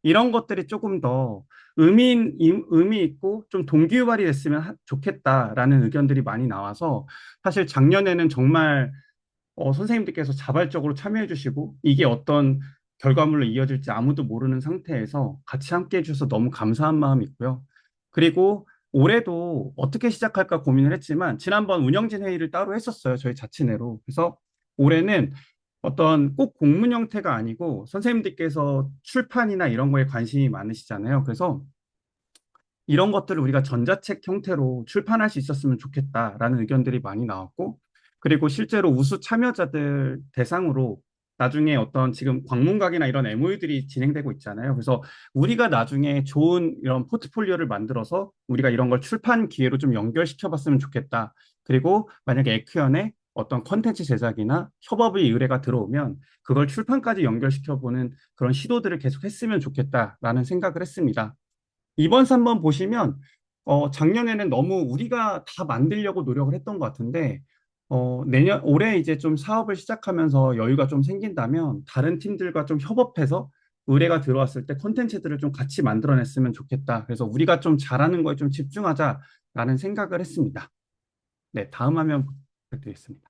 이런 것들이 조금 더 의미 있고 좀 동기유발이 됐으면 좋겠다라는 의견들이 많이 나와서 사실 작년에는 정말 선생님들께서 자발적으로 참여해 주시고 이게 어떤 결과물로 이어질지 아무도 모르는 상태에서 같이 함께 해주셔서 너무 감사한 마음이 있고요. 그리고 올해도 어떻게 시작할까 고민을 했지만 지난번 운영진 회의를 따로 했었어요. 저희 자치내로. 그래서 올해는 어떤 꼭 공문 형태가 아니고 선생님들께서 출판이나 이런 거에 관심이 많으시잖아요. 그래서 이런 것들을 우리가 전자책 형태로 출판할 수 있었으면 좋겠다라는 의견들이 많이 나왔고, 그리고 실제로 우수 참여자들 대상으로 나중에 어떤 지금 광문각이나 이런 MOU들이 진행되고 있잖아요. 그래서 우리가 나중에 좋은 이런 포트폴리오를 만들어서 우리가 이런 걸 출판 기회로 좀 연결시켜 봤으면 좋겠다. 그리고 만약에 에크연에 어떤 컨텐츠 제작이나 협업의 의뢰가 들어오면 그걸 출판까지 연결시켜 보는 그런 시도들을 계속 했으면 좋겠다라는 생각을 했습니다. 이번 3번 보시면 작년에는 너무 우리가 다 만들려고 노력을 했던 것 같은데 올해 이제 좀 사업을 시작하면서 여유가 좀 생긴다면 다른 팀들과 좀 협업해서 의뢰가 들어왔을 때 콘텐츠들을 좀 같이 만들어냈으면 좋겠다. 그래서 우리가 좀 잘하는 거에 좀 집중하자라는 생각을 했습니다. 네, 다음 화면 부탁드리겠습니다.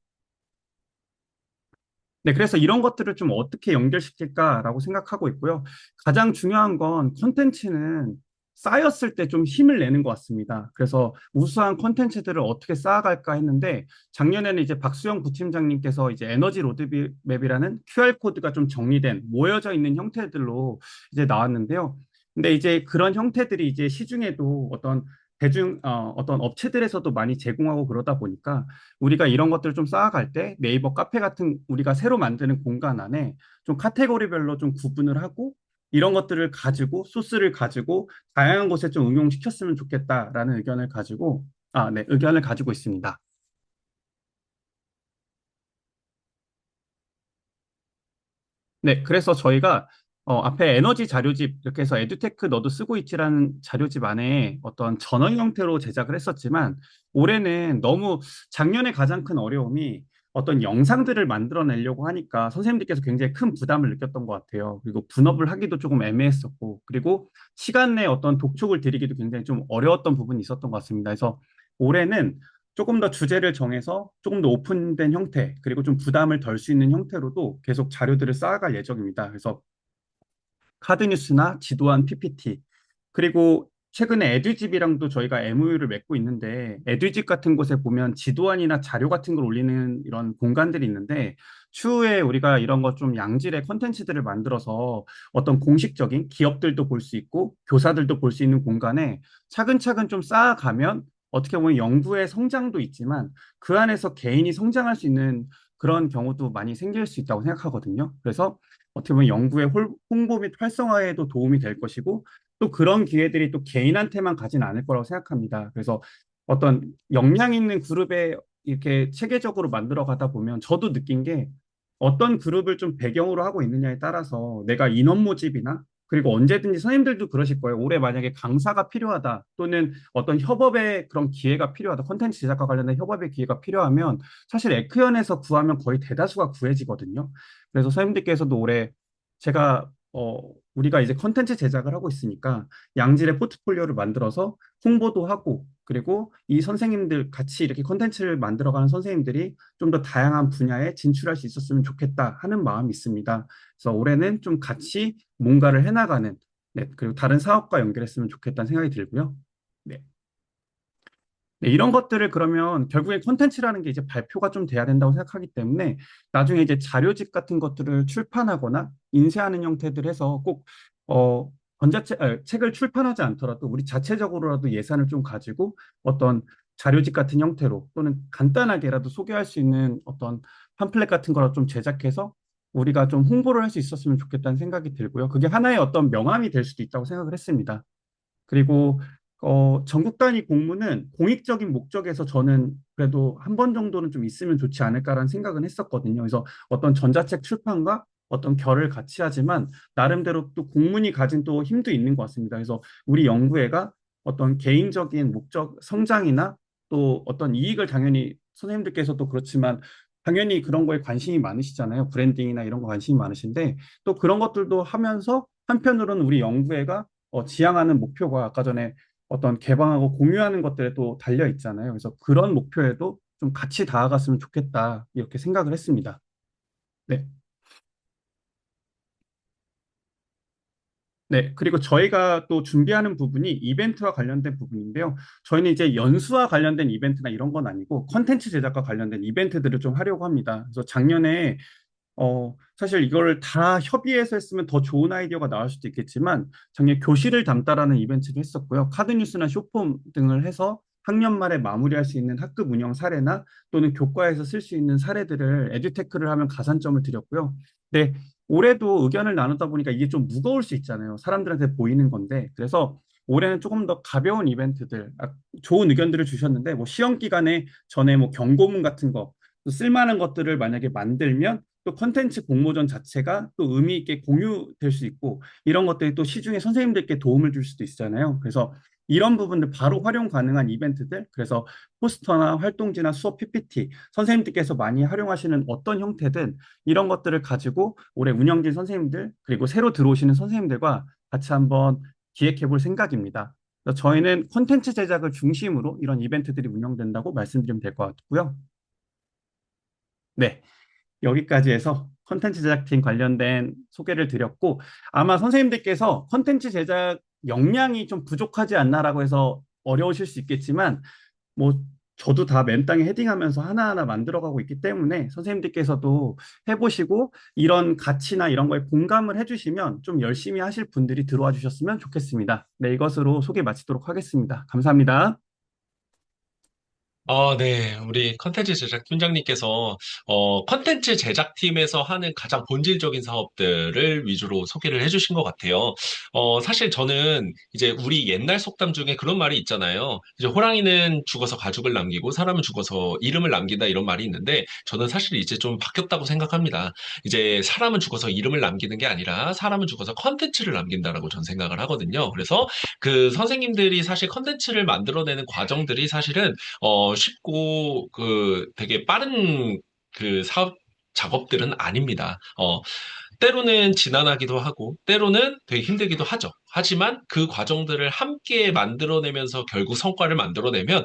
네, 그래서 이런 것들을 좀 어떻게 연결시킬까라고 생각하고 있고요. 가장 중요한 건 콘텐츠는 쌓였을 때 좀 힘을 내는 것 같습니다. 그래서 우수한 콘텐츠들을 어떻게 쌓아갈까 했는데 작년에는 이제 박수영 부팀장님께서 이제 에너지 로드맵이라는 QR코드가 좀 정리된 모여져 있는 형태들로 이제 나왔는데요. 근데 이제 그런 형태들이 이제 시중에도 어떤 업체들에서도 많이 제공하고 그러다 보니까 우리가 이런 것들을 좀 쌓아갈 때 네이버 카페 같은 우리가 새로 만드는 공간 안에 좀 카테고리별로 좀 구분을 하고 이런 것들을 가지고 소스를 가지고 다양한 곳에 좀 응용시켰으면 좋겠다라는 의견을 가지고 있습니다. 네, 그래서 저희가 앞에 에너지 자료집 이렇게 해서 에듀테크 너도 쓰고 있지라는 자료집 안에 어떤 전원 형태로 제작을 했었지만 올해는 너무 작년에 가장 큰 어려움이 어떤 영상들을 만들어내려고 하니까 선생님들께서 굉장히 큰 부담을 느꼈던 것 같아요. 그리고 분업을 하기도 조금 애매했었고, 그리고 시간 내에 어떤 독촉을 드리기도 굉장히 좀 어려웠던 부분이 있었던 것 같습니다. 그래서 올해는 조금 더 주제를 정해서 조금 더 오픈된 형태, 그리고 좀 부담을 덜 수 있는 형태로도 계속 자료들을 쌓아갈 예정입니다. 그래서 카드뉴스나 지도안 PPT, 그리고 최근에 에듀집이랑도 저희가 MOU를 맺고 있는데, 에듀집 같은 곳에 보면 지도안이나 자료 같은 걸 올리는 이런 공간들이 있는데, 추후에 우리가 이런 것 좀 양질의 컨텐츠들을 만들어서 어떤 공식적인 기업들도 볼 수 있고, 교사들도 볼 수 있는 공간에 차근차근 좀 쌓아가면 어떻게 보면 연구의 성장도 있지만 그 안에서 개인이 성장할 수 있는 그런 경우도 많이 생길 수 있다고 생각하거든요. 그래서 어떻게 보면 연구의 홍보 및 활성화에도 도움이 될 것이고 또 그런 기회들이 또 개인한테만 가진 않을 거라고 생각합니다. 그래서 어떤 역량 있는 그룹에 이렇게 체계적으로 만들어 가다 보면 저도 느낀 게 어떤 그룹을 좀 배경으로 하고 있느냐에 따라서 내가 인원 모집이나 그리고 언제든지 선생님들도 그러실 거예요. 올해 만약에 강사가 필요하다 또는 어떤 협업의 그런 기회가 필요하다. 콘텐츠 제작과 관련된 협업의 기회가 필요하면 사실 에크연에서 구하면 거의 대다수가 구해지거든요. 그래서 선생님들께서도 올해 제가 우리가 이제 콘텐츠 제작을 하고 있으니까 양질의 포트폴리오를 만들어서 홍보도 하고 그리고 이 선생님들 같이 이렇게 콘텐츠를 만들어가는 선생님들이 좀 더 다양한 분야에 진출할 수 있었으면 좋겠다 하는 마음이 있습니다. 그래서 올해는 좀 같이 뭔가를 해나가는 네, 그리고 다른 사업과 연결했으면 좋겠다는 생각이 들고요. 네. 네, 이런 것들을 그러면 결국에 콘텐츠라는 게 이제 발표가 좀 돼야 된다고 생각하기 때문에 나중에 이제 자료집 같은 것들을 출판하거나 인쇄하는 형태들 해서 꼭 책을 출판하지 않더라도 우리 자체적으로라도 예산을 좀 가지고 어떤 자료집 같은 형태로 또는 간단하게라도 소개할 수 있는 어떤 팜플렛 같은 거를 좀 제작해서 우리가 좀 홍보를 할 수 있었으면 좋겠다는 생각이 들고요. 그게 하나의 어떤 명함이 될 수도 있다고 생각을 했습니다. 그리고 전국 단위 공모는 공익적인 목적에서 저는 그래도 한 번 정도는 좀 있으면 좋지 않을까라는 생각은 했었거든요. 그래서 어떤 전자책 출판과 어떤 결을 같이 하지만 나름대로 또 공문이 가진 또 힘도 있는 것 같습니다. 그래서 우리 연구회가 어떤 개인적인 목적 성장이나 또 어떤 이익을 당연히 선생님들께서도 그렇지만 당연히 그런 거에 관심이 많으시잖아요. 브랜딩이나 이런 거 관심이 많으신데 또 그런 것들도 하면서 한편으로는 우리 연구회가 지향하는 목표가 아까 전에 어떤 개방하고 공유하는 것들에 또 달려 있잖아요. 그래서 그런 목표에도 좀 같이 다가갔으면 좋겠다 이렇게 생각을 했습니다. 네. 네. 그리고 저희가 또 준비하는 부분이 이벤트와 관련된 부분인데요. 저희는 이제 연수와 관련된 이벤트나 이런 건 아니고 컨텐츠 제작과 관련된 이벤트들을 좀 하려고 합니다. 그래서 작년에 사실 이걸 다 협의해서 했으면 더 좋은 아이디어가 나올 수도 있겠지만, 작년 교실을 담다라는 이벤트를 했었고요. 카드뉴스나 쇼폼 등을 해서 학년 말에 마무리할 수 있는 학급 운영 사례나 또는 교과에서 쓸 수 있는 사례들을 에듀테크를 하면 가산점을 드렸고요. 네, 올해도 의견을 나누다 보니까 이게 좀 무거울 수 있잖아요. 사람들한테 보이는 건데. 그래서 올해는 조금 더 가벼운 이벤트들, 좋은 의견들을 주셨는데, 뭐 시험 기간에 전에 뭐 경고문 같은 거, 또 쓸만한 것들을 만약에 만들면 또 컨텐츠 공모전 자체가 또 의미 있게 공유될 수 있고 이런 것들이 또 시중에 선생님들께 도움을 줄 수도 있잖아요. 그래서 이런 부분들 바로 활용 가능한 이벤트들, 그래서 포스터나 활동지나 수업 PPT, 선생님들께서 많이 활용하시는 어떤 형태든 이런 것들을 가지고 올해 운영진 선생님들, 그리고 새로 들어오시는 선생님들과 같이 한번 기획해 볼 생각입니다. 그래서 저희는 콘텐츠 제작을 중심으로 이런 이벤트들이 운영된다고 말씀드리면 될 것 같고요. 네. 여기까지 해서 컨텐츠 제작팀 관련된 소개를 드렸고, 아마 선생님들께서 컨텐츠 제작 역량이 좀 부족하지 않나라고 해서 어려우실 수 있겠지만, 뭐, 저도 다 맨땅에 헤딩하면서 하나하나 만들어가고 있기 때문에 선생님들께서도 해보시고 이런 가치나 이런 거에 공감을 해주시면 좀 열심히 하실 분들이 들어와 주셨으면 좋겠습니다. 네, 이것으로 소개 마치도록 하겠습니다. 감사합니다. 네. 우리 컨텐츠 제작 팀장님께서, 컨텐츠 제작팀에서 하는 가장 본질적인 사업들을 위주로 소개를 해주신 것 같아요. 사실 저는 이제 우리 옛날 속담 중에 그런 말이 있잖아요. 이제 호랑이는 죽어서 가죽을 남기고 사람은 죽어서 이름을 남긴다 이런 말이 있는데, 저는 사실 이제 좀 바뀌었다고 생각합니다. 이제 사람은 죽어서 이름을 남기는 게 아니라 사람은 죽어서 컨텐츠를 남긴다라고 전 생각을 하거든요. 그래서 그 선생님들이 사실 컨텐츠를 만들어내는 과정들이 사실은 쉽고, 되게 빠른 사업 작업들은 아닙니다. 때로는 지난하기도 하고, 때로는 되게 힘들기도 하죠. 하지만 그 과정들을 함께 만들어내면서 결국 성과를 만들어내면,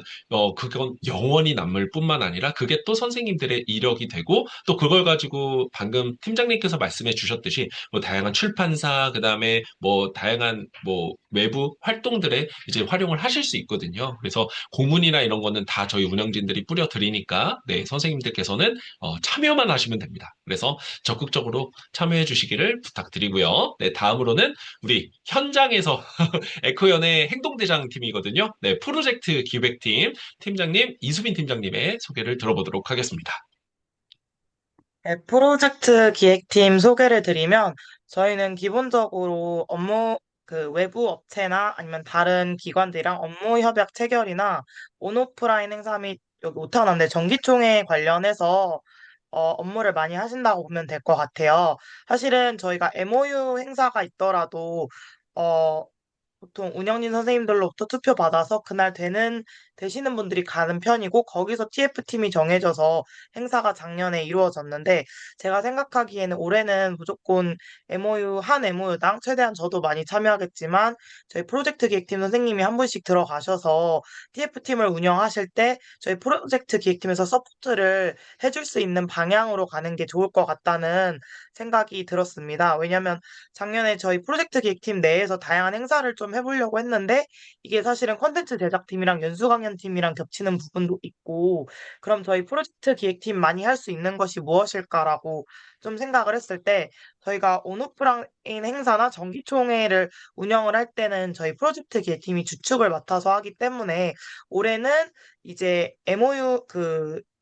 그건 영원히 남을 뿐만 아니라 그게 또 선생님들의 이력이 되고, 또 그걸 가지고 방금 팀장님께서 말씀해 주셨듯이, 뭐 다양한 출판사, 그 다음에 뭐 다양한 뭐 외부 활동들에 이제 활용을 하실 수 있거든요. 그래서 고문이나 이런 거는 다 저희 운영진들이 뿌려드리니까, 네, 선생님들께서는 참여만 하시면 됩니다. 그래서 적극적으로 참여해 주시기를 부탁드리고요. 네, 다음으로는 우리 현장에서 에코연의 행동대장 팀이거든요. 네, 프로젝트 기획팀 팀장님 이수빈 팀장님의 소개를 들어보도록 하겠습니다. 네, 프로젝트 기획팀 소개를 드리면 저희는 기본적으로 외부 업체나 아니면 다른 기관들이랑 업무 협약 체결이나 온오프라인 행사 및 여기 오타나인데 전기총회 관련해서 업무를 많이 하신다고 보면 될 것 같아요. 사실은 저희가 MOU 행사가 있더라도 어, 보통 운영진 선생님들로부터 투표 받아서 그날 되시는 분들이 가는 편이고, 거기서 TF팀이 정해져서 행사가 작년에 이루어졌는데, 제가 생각하기에는 올해는 무조건 한 MOU당 최대한 저도 많이 참여하겠지만, 저희 프로젝트 기획팀 선생님이 한 분씩 들어가셔서 TF팀을 운영하실 때, 저희 프로젝트 기획팀에서 서포트를 해줄 수 있는 방향으로 가는 게 좋을 것 같다는 생각이 들었습니다. 왜냐면 작년에 저희 프로젝트 기획팀 내에서 다양한 행사를 좀 해보려고 했는데 이게 사실은 콘텐츠 제작팀이랑 연수강연팀이랑 겹치는 부분도 있고, 그럼 저희 프로젝트 기획팀 많이 할 수 있는 것이 무엇일까라고 좀 생각을 했을 때, 저희가 온오프라인 행사나 정기총회를 운영을 할 때는 저희 프로젝트 기획팀이 주축을 맡아서 하기 때문에 올해는 이제 MOU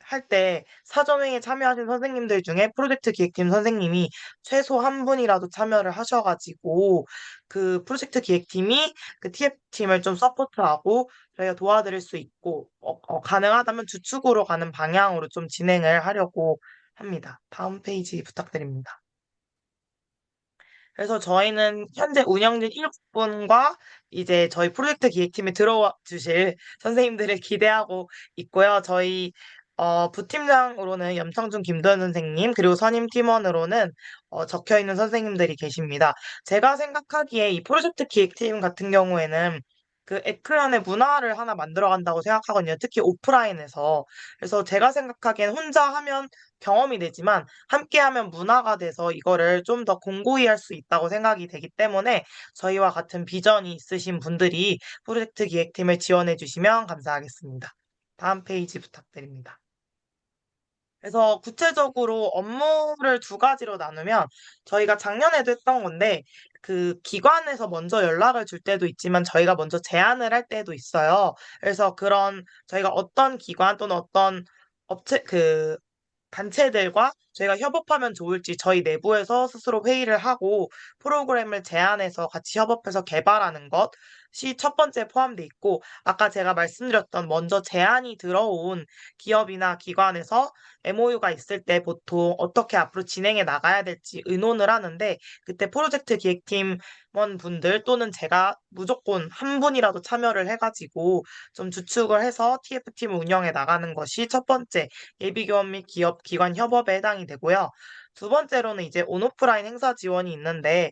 할 때 사전회의에 참여하신 선생님들 중에 프로젝트 기획팀 선생님이 최소 한 분이라도 참여를 하셔가지고 그 프로젝트 기획팀이 그 TF팀을 좀 서포트하고 저희가 도와드릴 수 있고 가능하다면 주축으로 가는 방향으로 좀 진행을 하려고 합니다. 다음 페이지 부탁드립니다. 그래서 저희는 현재 운영진 7분과 이제 저희 프로젝트 기획팀에 들어와 주실 선생님들을 기대하고 있고요. 저희 부팀장으로는 염창준 김도현 선생님, 그리고 선임 팀원으로는 적혀 있는 선생님들이 계십니다. 제가 생각하기에 이 프로젝트 기획팀 같은 경우에는 그 에크란의 문화를 하나 만들어 간다고 생각하거든요. 특히 오프라인에서. 그래서 제가 생각하기엔 혼자 하면 경험이 되지만 함께 하면 문화가 돼서 이거를 좀 더 공고히 할 수 있다고 생각이 되기 때문에 저희와 같은 비전이 있으신 분들이 프로젝트 기획팀을 지원해 주시면 감사하겠습니다. 다음 페이지 부탁드립니다. 그래서 구체적으로 업무를 두 가지로 나누면 저희가 작년에도 했던 건데 그 기관에서 먼저 연락을 줄 때도 있지만 저희가 먼저 제안을 할 때도 있어요. 그래서 그런 저희가 어떤 기관 또는 어떤 업체 단체들과 저희가 협업하면 좋을지 저희 내부에서 스스로 회의를 하고 프로그램을 제안해서 같이 협업해서 개발하는 것이 첫 번째 포함돼 있고 아까 제가 말씀드렸던 먼저 제안이 들어온 기업이나 기관에서 MOU가 있을 때 보통 어떻게 앞으로 진행해 나가야 될지 의논을 하는데 그때 프로젝트 기획팀원 분들 또는 제가 무조건 한 분이라도 참여를 해가지고 좀 주축을 해서 TF팀을 운영해 나가는 것이 첫 번째 예비교업 및 기업 기관 협업에 해당이 되고요. 두 번째로는 이제 온오프라인 행사 지원이 있는데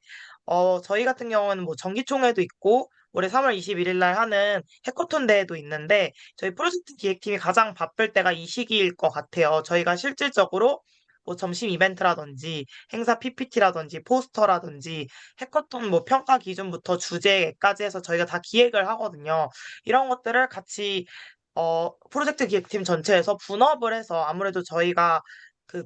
저희 같은 경우는 뭐 정기총회도 있고 올해 3월 21일 날 하는 해커톤 대회도 있는데 저희 프로젝트 기획팀이 가장 바쁠 때가 이 시기일 것 같아요. 저희가 실질적으로 뭐 점심 이벤트라든지 행사 PPT라든지 포스터라든지 해커톤 뭐 평가 기준부터 주제까지 해서 저희가 다 기획을 하거든요. 이런 것들을 같이 프로젝트 기획팀 전체에서 분업을 해서 아무래도 저희가 그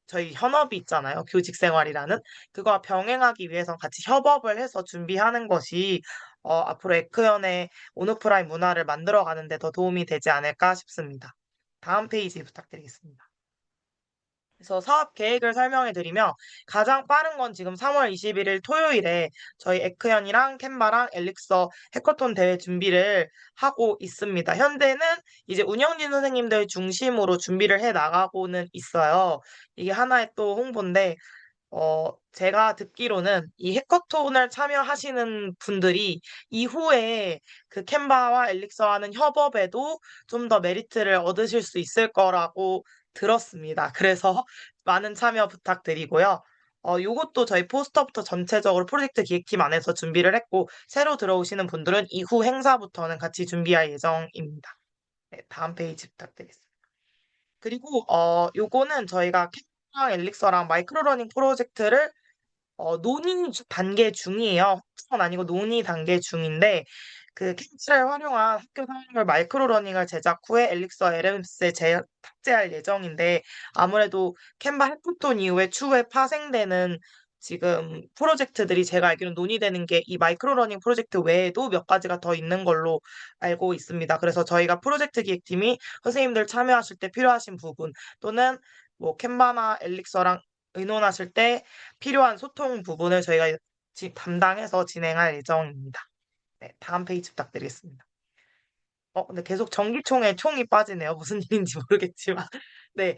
저희 현업이 있잖아요. 교직 생활이라는 그거와 병행하기 위해서 같이 협업을 해서 준비하는 것이 앞으로 에크연의 온오프라인 문화를 만들어가는 데 더 도움이 되지 않을까 싶습니다. 다음 페이지 부탁드리겠습니다. 그래서 사업 계획을 설명해 드리면 가장 빠른 건 지금 3월 21일 토요일에 저희 에크연이랑 캔바랑 엘릭서 해커톤 대회 준비를 하고 있습니다. 현재는 이제 운영진 선생님들 중심으로 준비를 해 나가고는 있어요. 이게 하나의 또 홍보인데 제가 듣기로는 이 해커톤을 참여하시는 분들이 이후에 그 캔바와 엘릭서 하는 협업에도 좀 더 메리트를 얻으실 수 있을 거라고 들었습니다. 그래서 많은 참여 부탁드리고요. 요것도 저희 포스터부터 전체적으로 프로젝트 기획팀 안에서 준비를 했고, 새로 들어오시는 분들은 이후 행사부터는 같이 준비할 예정입니다. 네, 다음 페이지 부탁드리겠습니다. 그리고 요거는 저희가 캔바랑 엘릭서랑 마이크로러닝 프로젝트를 논의 단계 중이에요. 확정은 아니고 논의 단계 중인데 그 캔슬을 활용한 학교 사용물 마이크로 러닝을 제작 후에 엘릭서 LMS에 탑재할 예정인데 아무래도 캔바 해프톤 이후에 추후에 파생되는 지금 프로젝트들이 제가 알기로는 논의되는 게 이 마이크로 러닝 프로젝트 외에도 몇 가지가 더 있는 걸로 알고 있습니다. 그래서 저희가 프로젝트 기획팀이 선생님들 참여하실 때 필요하신 부분 또는 뭐 캔바나 엘릭서랑 의논하실 때 필요한 소통 부분을 저희가 담당해서 진행할 예정입니다. 네, 다음 페이지 부탁드리겠습니다. 근데 계속 전기총에 총이 빠지네요. 무슨 일인지 모르겠지만. 네,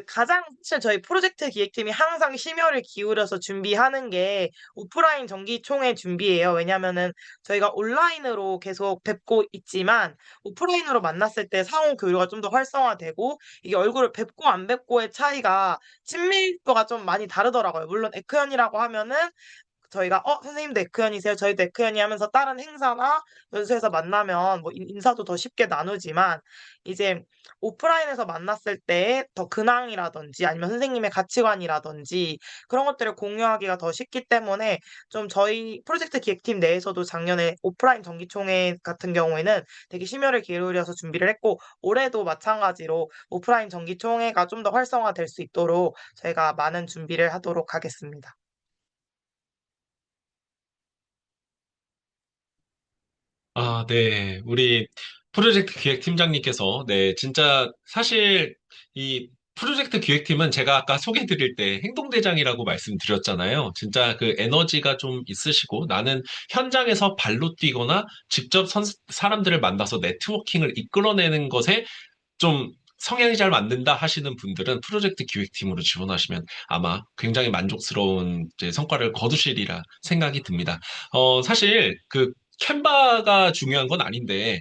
가장 사실 저희 프로젝트 기획팀이 항상 심혈을 기울여서 준비하는 게 오프라인 전기총회 준비예요. 왜냐면은 저희가 온라인으로 계속 뵙고 있지만 오프라인으로 만났을 때 상호 교류가 좀 더 활성화되고 이게 얼굴을 뵙고 안 뵙고의 차이가 친밀도가 좀 많이 다르더라고요. 물론 에크현이라고 하면은 저희가 선생님도 에크현이세요? 저희도 에크현이 하면서 다른 행사나 연수에서 만나면 뭐 인사도 더 쉽게 나누지만 이제 오프라인에서 만났을 때 더 근황이라든지 아니면 선생님의 가치관이라든지 그런 것들을 공유하기가 더 쉽기 때문에 좀 저희 프로젝트 기획팀 내에서도 작년에 오프라인 정기총회 같은 경우에는 되게 심혈을 기울여서 준비를 했고 올해도 마찬가지로 오프라인 정기총회가 좀 더 활성화될 수 있도록 저희가 많은 준비를 하도록 하겠습니다. 아, 네. 우리 프로젝트 기획팀장님께서, 네, 진짜 사실 이 프로젝트 기획팀은 제가 아까 소개 드릴 때 행동대장이라고 말씀드렸잖아요. 진짜 그 에너지가 좀 있으시고 나는 현장에서 발로 뛰거나 직접 사람들을 만나서 네트워킹을 이끌어내는 것에 좀 성향이 잘 맞는다 하시는 분들은 프로젝트 기획팀으로 지원하시면 아마 굉장히 만족스러운 이제 성과를 거두시리라 생각이 듭니다. 사실 그 캔바가 중요한 건 아닌데,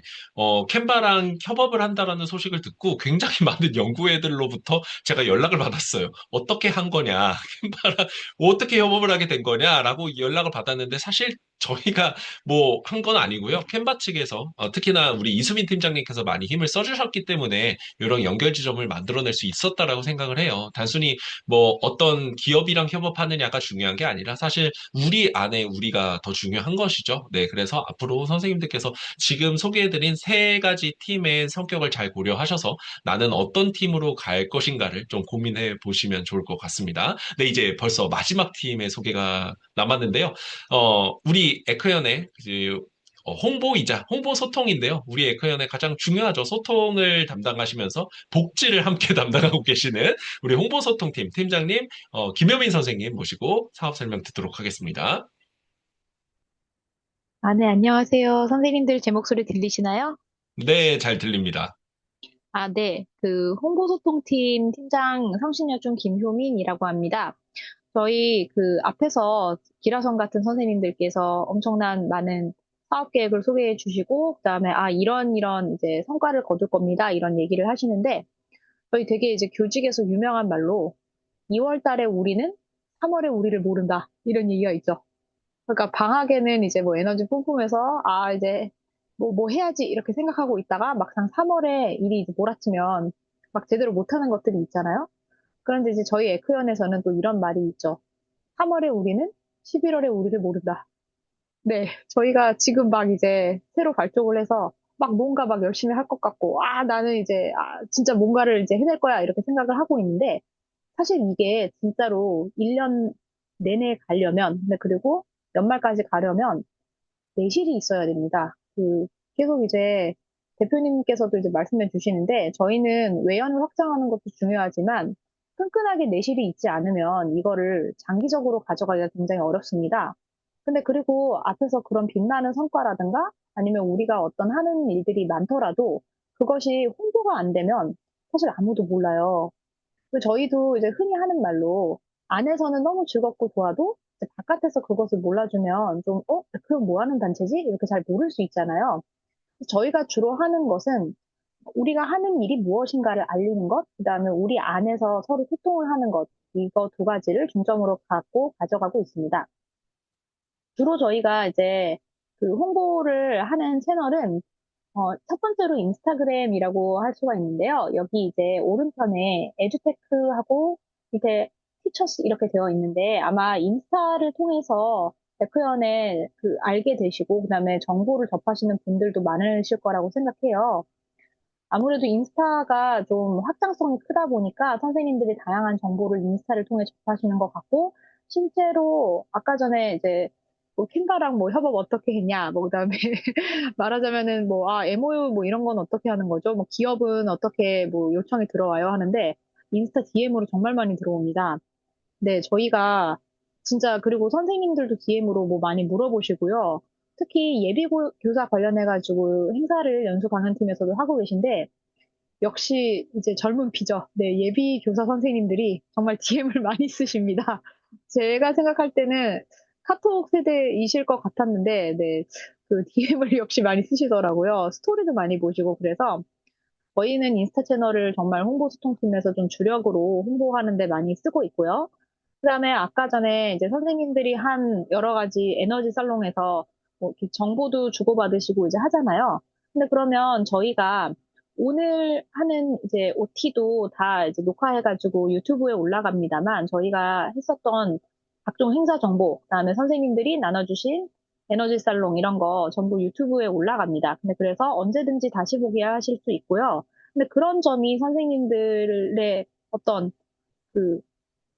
캔바랑 협업을 한다라는 소식을 듣고 굉장히 많은 연구애들로부터 제가 연락을 받았어요. 어떻게 한 거냐, 캔바랑 어떻게 협업을 하게 된 거냐라고 연락을 받았는데 사실 저희가 뭐 한 건 아니고요. 캔바 측에서 특히나 우리 이수민 팀장님께서 많이 힘을 써주셨기 때문에 이런 연결 지점을 만들어낼 수 있었다라고 생각을 해요. 단순히 뭐 어떤 기업이랑 협업하느냐가 중요한 게 아니라 사실 우리 안에 우리가 더 중요한 것이죠. 네, 그래서 앞으로 선생님들께서 지금 소개해드린 세 가지 팀의 성격을 잘 고려하셔서 나는 어떤 팀으로 갈 것인가를 좀 고민해 보시면 좋을 것 같습니다. 네, 이제 벌써 마지막 팀의 소개가 남았는데요. 우리 에크연의 홍보이자 홍보 소통인데요. 우리 에크연의 가장 중요하죠. 소통을 담당하시면서 복지를 함께 담당하고 계시는 우리 홍보 소통팀 팀장님 김효민 선생님 모시고 사업 설명 듣도록 하겠습니다. 아, 네, 안녕하세요. 선생님들 제 목소리 들리시나요? 네, 잘 들립니다. 아, 네. 그 홍보소통팀 팀장 성신여중 김효민이라고 합니다. 저희 그 앞에서 기라성 같은 선생님들께서 엄청난 많은 사업 계획을 소개해 주시고, 그다음에 이런 이제 성과를 거둘 겁니다. 이런 얘기를 하시는데, 저희 되게 이제 교직에서 유명한 말로 2월 달에 우리는 3월에 우리를 모른다. 이런 얘기가 있죠. 그러니까 방학에는 이제 뭐 에너지 뿜뿜해서 이제 뭐 해야지 이렇게 생각하고 있다가 막상 3월에 일이 이제 몰아치면 막 제대로 못하는 것들이 있잖아요. 그런데 이제 저희 에크연에서는 또 이런 말이 있죠. 3월에 우리는 11월에 우리를 모른다. 네, 저희가 지금 막 이제 새로 발족을 해서 막 뭔가 막 열심히 할 것 같고, 나는 이제, 진짜 뭔가를 이제 해낼 거야, 이렇게 생각을 하고 있는데, 사실 이게 진짜로 1년 내내 가려면, 네, 그리고 연말까지 가려면 내실이 있어야 됩니다. 계속 이제 대표님께서도 이제 말씀해 주시는데, 저희는 외연을 확장하는 것도 중요하지만, 끈끈하게 내실이 있지 않으면 이거를 장기적으로 가져가기가 굉장히 어렵습니다. 근데 그리고 앞에서 그런 빛나는 성과라든가 아니면 우리가 어떤 하는 일들이 많더라도 그것이 홍보가 안 되면 사실 아무도 몰라요. 그리고 저희도 이제 흔히 하는 말로 안에서는 너무 즐겁고 좋아도 이제 바깥에서 그것을 몰라주면 좀, 그럼 뭐 하는 단체지? 이렇게 잘 모를 수 있잖아요. 저희가 주로 하는 것은 우리가 하는 일이 무엇인가를 알리는 것, 그다음에 우리 안에서 서로 소통을 하는 것, 이거 두 가지를 중점으로 갖고 가져가고 있습니다. 주로 저희가 이제 그 홍보를 하는 채널은 첫 번째로 인스타그램이라고 할 수가 있는데요. 여기 이제 오른편에 에듀테크하고 밑에 티처스 이렇게 되어 있는데 아마 인스타를 통해서 백후연에 알게 되시고 그다음에 정보를 접하시는 분들도 많으실 거라고 생각해요. 아무래도 인스타가 좀 확장성이 크다 보니까 선생님들이 다양한 정보를 인스타를 통해 접하시는 것 같고, 실제로 아까 전에 이제 뭐 캔바랑 뭐 협업 어떻게 했냐, 뭐 그다음에 말하자면은 뭐 MOU 뭐 이런 건 어떻게 하는 거죠? 뭐 기업은 어떻게 뭐 요청이 들어와요 하는데 인스타 DM으로 정말 많이 들어옵니다. 네, 저희가 진짜 그리고 선생님들도 DM으로 뭐 많이 물어보시고요. 특히 교사 관련해가지고 행사를 연수 강연팀에서도 하고 계신데 역시 이제 젊은 피죠. 네, 예비 교사 선생님들이 정말 DM을 많이 쓰십니다. 제가 생각할 때는 카톡 세대이실 것 같았는데, 네, 그 DM을 역시 많이 쓰시더라고요. 스토리도 많이 보시고 그래서 저희는 인스타 채널을 정말 홍보 소통팀에서 좀 주력으로 홍보하는데 많이 쓰고 있고요. 그다음에 아까 전에 이제 선생님들이 한 여러 가지 에너지 살롱에서 뭐 이렇게 정보도 주고받으시고 이제 하잖아요. 근데 그러면 저희가 오늘 하는 이제 OT도 다 이제 녹화해가지고 유튜브에 올라갑니다만 저희가 했었던 각종 행사 정보, 그다음에 선생님들이 나눠주신 에너지 살롱 이런 거 전부 유튜브에 올라갑니다. 근데 그래서 언제든지 다시 보기 하실 수 있고요. 근데 그런 점이 선생님들의 어떤 그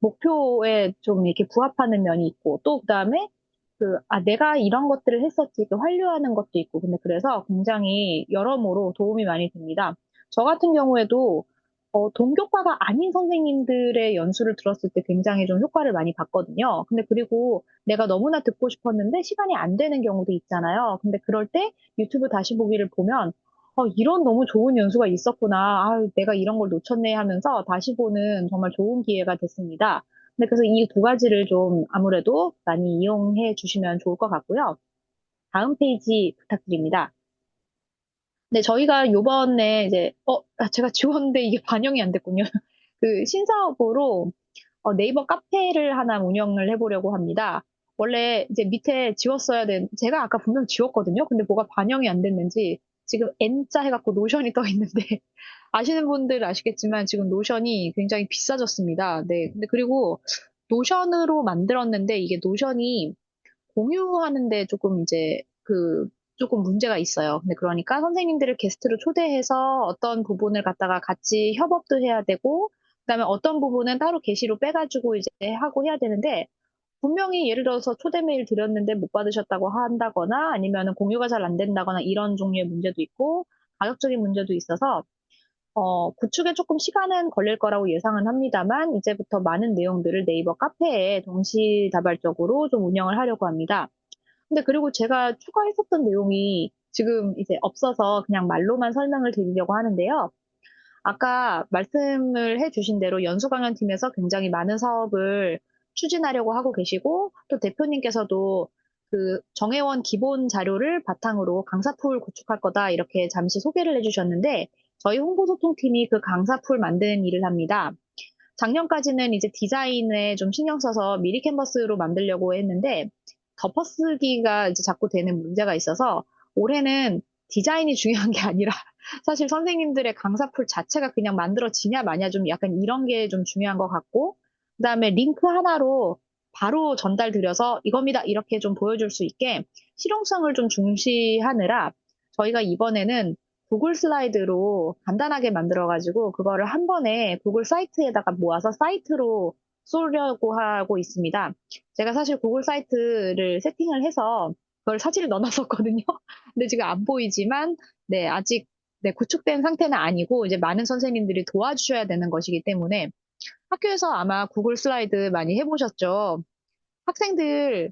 목표에 좀 이렇게 부합하는 면이 있고, 또 그다음에 내가 이런 것들을 했었지, 이렇게 환류하는 것도 있고, 근데 그래서 굉장히 여러모로 도움이 많이 됩니다. 저 같은 경우에도, 동교과가 아닌 선생님들의 연수를 들었을 때 굉장히 좀 효과를 많이 봤거든요. 근데 그리고 내가 너무나 듣고 싶었는데 시간이 안 되는 경우도 있잖아요. 근데 그럴 때 유튜브 다시 보기를 보면, 이런 너무 좋은 연수가 있었구나. 내가 이런 걸 놓쳤네 하면서 다시 보는 정말 좋은 기회가 됐습니다. 네, 그래서 이 두 가지를 좀 아무래도 많이 이용해 주시면 좋을 것 같고요. 다음 페이지 부탁드립니다. 네, 저희가 요번에 이제, 제가 지웠는데 이게 반영이 안 됐군요. 신사업으로 네이버 카페를 하나 운영을 해보려고 합니다. 원래 이제 밑에 지웠어야 제가 아까 분명 지웠거든요. 근데 뭐가 반영이 안 됐는지 지금 N자 해갖고 노션이 떠 있는데 아시는 분들 아시겠지만 지금 노션이 굉장히 비싸졌습니다. 네. 근데 그리고 노션으로 만들었는데 이게 노션이 공유하는데 조금 이제 조금 문제가 있어요. 근데 그러니까 선생님들을 게스트로 초대해서 어떤 부분을 갖다가 같이 협업도 해야 되고, 그다음에 어떤 부분은 따로 게시로 빼가지고 이제 하고 해야 되는데, 분명히 예를 들어서 초대 메일 드렸는데 못 받으셨다고 한다거나 아니면 공유가 잘 안 된다거나 이런 종류의 문제도 있고, 가격적인 문제도 있어서, 구축에 조금 시간은 걸릴 거라고 예상은 합니다만, 이제부터 많은 내용들을 네이버 카페에 동시다발적으로 좀 운영을 하려고 합니다. 근데 그리고 제가 추가했었던 내용이 지금 이제 없어서 그냥 말로만 설명을 드리려고 하는데요. 아까 말씀을 해주신 대로 연수강연팀에서 굉장히 많은 사업을 추진하려고 하고 계시고, 또 대표님께서도 그 정회원 기본 자료를 바탕으로 강사풀 구축할 거다 이렇게 잠시 소개를 해주셨는데, 저희 홍보소통팀이 그 강사풀 만드는 일을 합니다. 작년까지는 이제 디자인에 좀 신경 써서 미리 캔버스로 만들려고 했는데, 덮어쓰기가 이제 자꾸 되는 문제가 있어서 올해는 디자인이 중요한 게 아니라 사실 선생님들의 강사풀 자체가 그냥 만들어지냐 마냐 좀 약간 이런 게 좀 중요한 것 같고, 그다음에 링크 하나로 바로 전달드려서 이겁니다 이렇게 좀 보여줄 수 있게 실용성을 좀 중시하느라 저희가 이번에는 구글 슬라이드로 간단하게 만들어가지고 그거를 한 번에 구글 사이트에다가 모아서 사이트로 쏘려고 하고 있습니다. 제가 사실 구글 사이트를 세팅을 해서 그걸 사진을 넣어놨었거든요. 근데 지금 안 보이지만, 네, 아직, 네, 구축된 상태는 아니고, 이제 많은 선생님들이 도와주셔야 되는 것이기 때문에, 학교에서 아마 구글 슬라이드 많이 해보셨죠? 학생들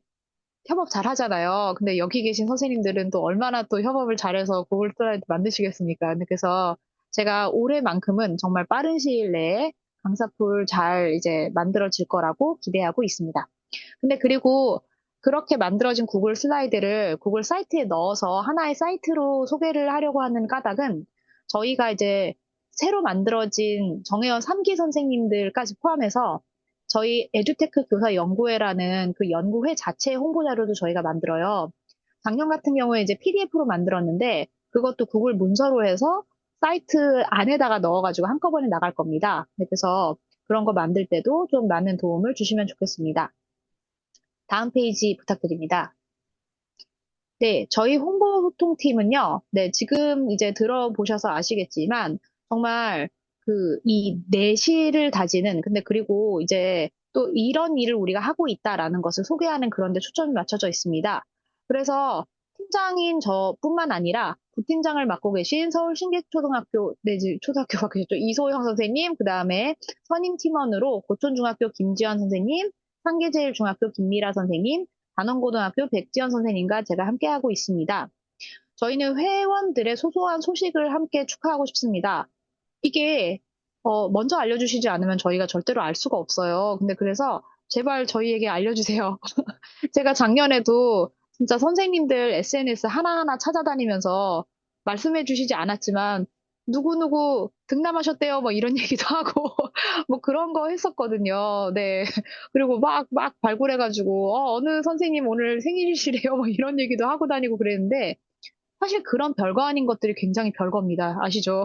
협업 잘 하잖아요. 근데 여기 계신 선생님들은 또 얼마나 또 협업을 잘해서 구글 슬라이드 만드시겠습니까? 근데 그래서 제가 올해만큼은 정말 빠른 시일 내에 강사풀 잘 이제 만들어질 거라고 기대하고 있습니다. 근데 그리고 그렇게 만들어진 구글 슬라이드를 구글 사이트에 넣어서 하나의 사이트로 소개를 하려고 하는 까닭은 저희가 이제 새로 만들어진 정혜원 3기 선생님들까지 포함해서 저희 에듀테크 교사 연구회라는 그 연구회 자체의 홍보 자료도 저희가 만들어요. 작년 같은 경우에 이제 PDF로 만들었는데 그것도 구글 문서로 해서 사이트 안에다가 넣어가지고 한꺼번에 나갈 겁니다. 그래서 그런 거 만들 때도 좀 많은 도움을 주시면 좋겠습니다. 다음 페이지 부탁드립니다. 네, 저희 홍보소통팀은요, 네, 지금 이제 들어보셔서 아시겠지만, 정말 이 내실을 다지는, 근데 그리고 이제 또 이런 일을 우리가 하고 있다라는 것을 소개하는 그런 데 초점이 맞춰져 있습니다. 그래서 팀장인 저뿐만 아니라 부팀장을 맡고 계신 서울 신객초등학교, 내지 초등학교가 계셨죠. 이소영 선생님, 그 다음에 선임 팀원으로 고촌중학교 김지현 선생님, 상계제일중학교 김미라 선생님, 단원고등학교 백지연 선생님과 제가 함께하고 있습니다. 저희는 회원들의 소소한 소식을 함께 축하하고 싶습니다. 이게 먼저 알려주시지 않으면 저희가 절대로 알 수가 없어요. 근데 그래서 제발 저희에게 알려주세요. 제가 작년에도 진짜 선생님들 SNS 하나하나 찾아다니면서 말씀해 주시지 않았지만 누구누구 등남하셨대요. 뭐 이런 얘기도 하고 뭐 그런 거 했었거든요. 네. 그리고 막 발굴해가지고 어느 선생님 오늘 생일이시래요. 뭐 이런 얘기도 하고 다니고 그랬는데 사실 그런 별거 아닌 것들이 굉장히 별거입니다. 아시죠?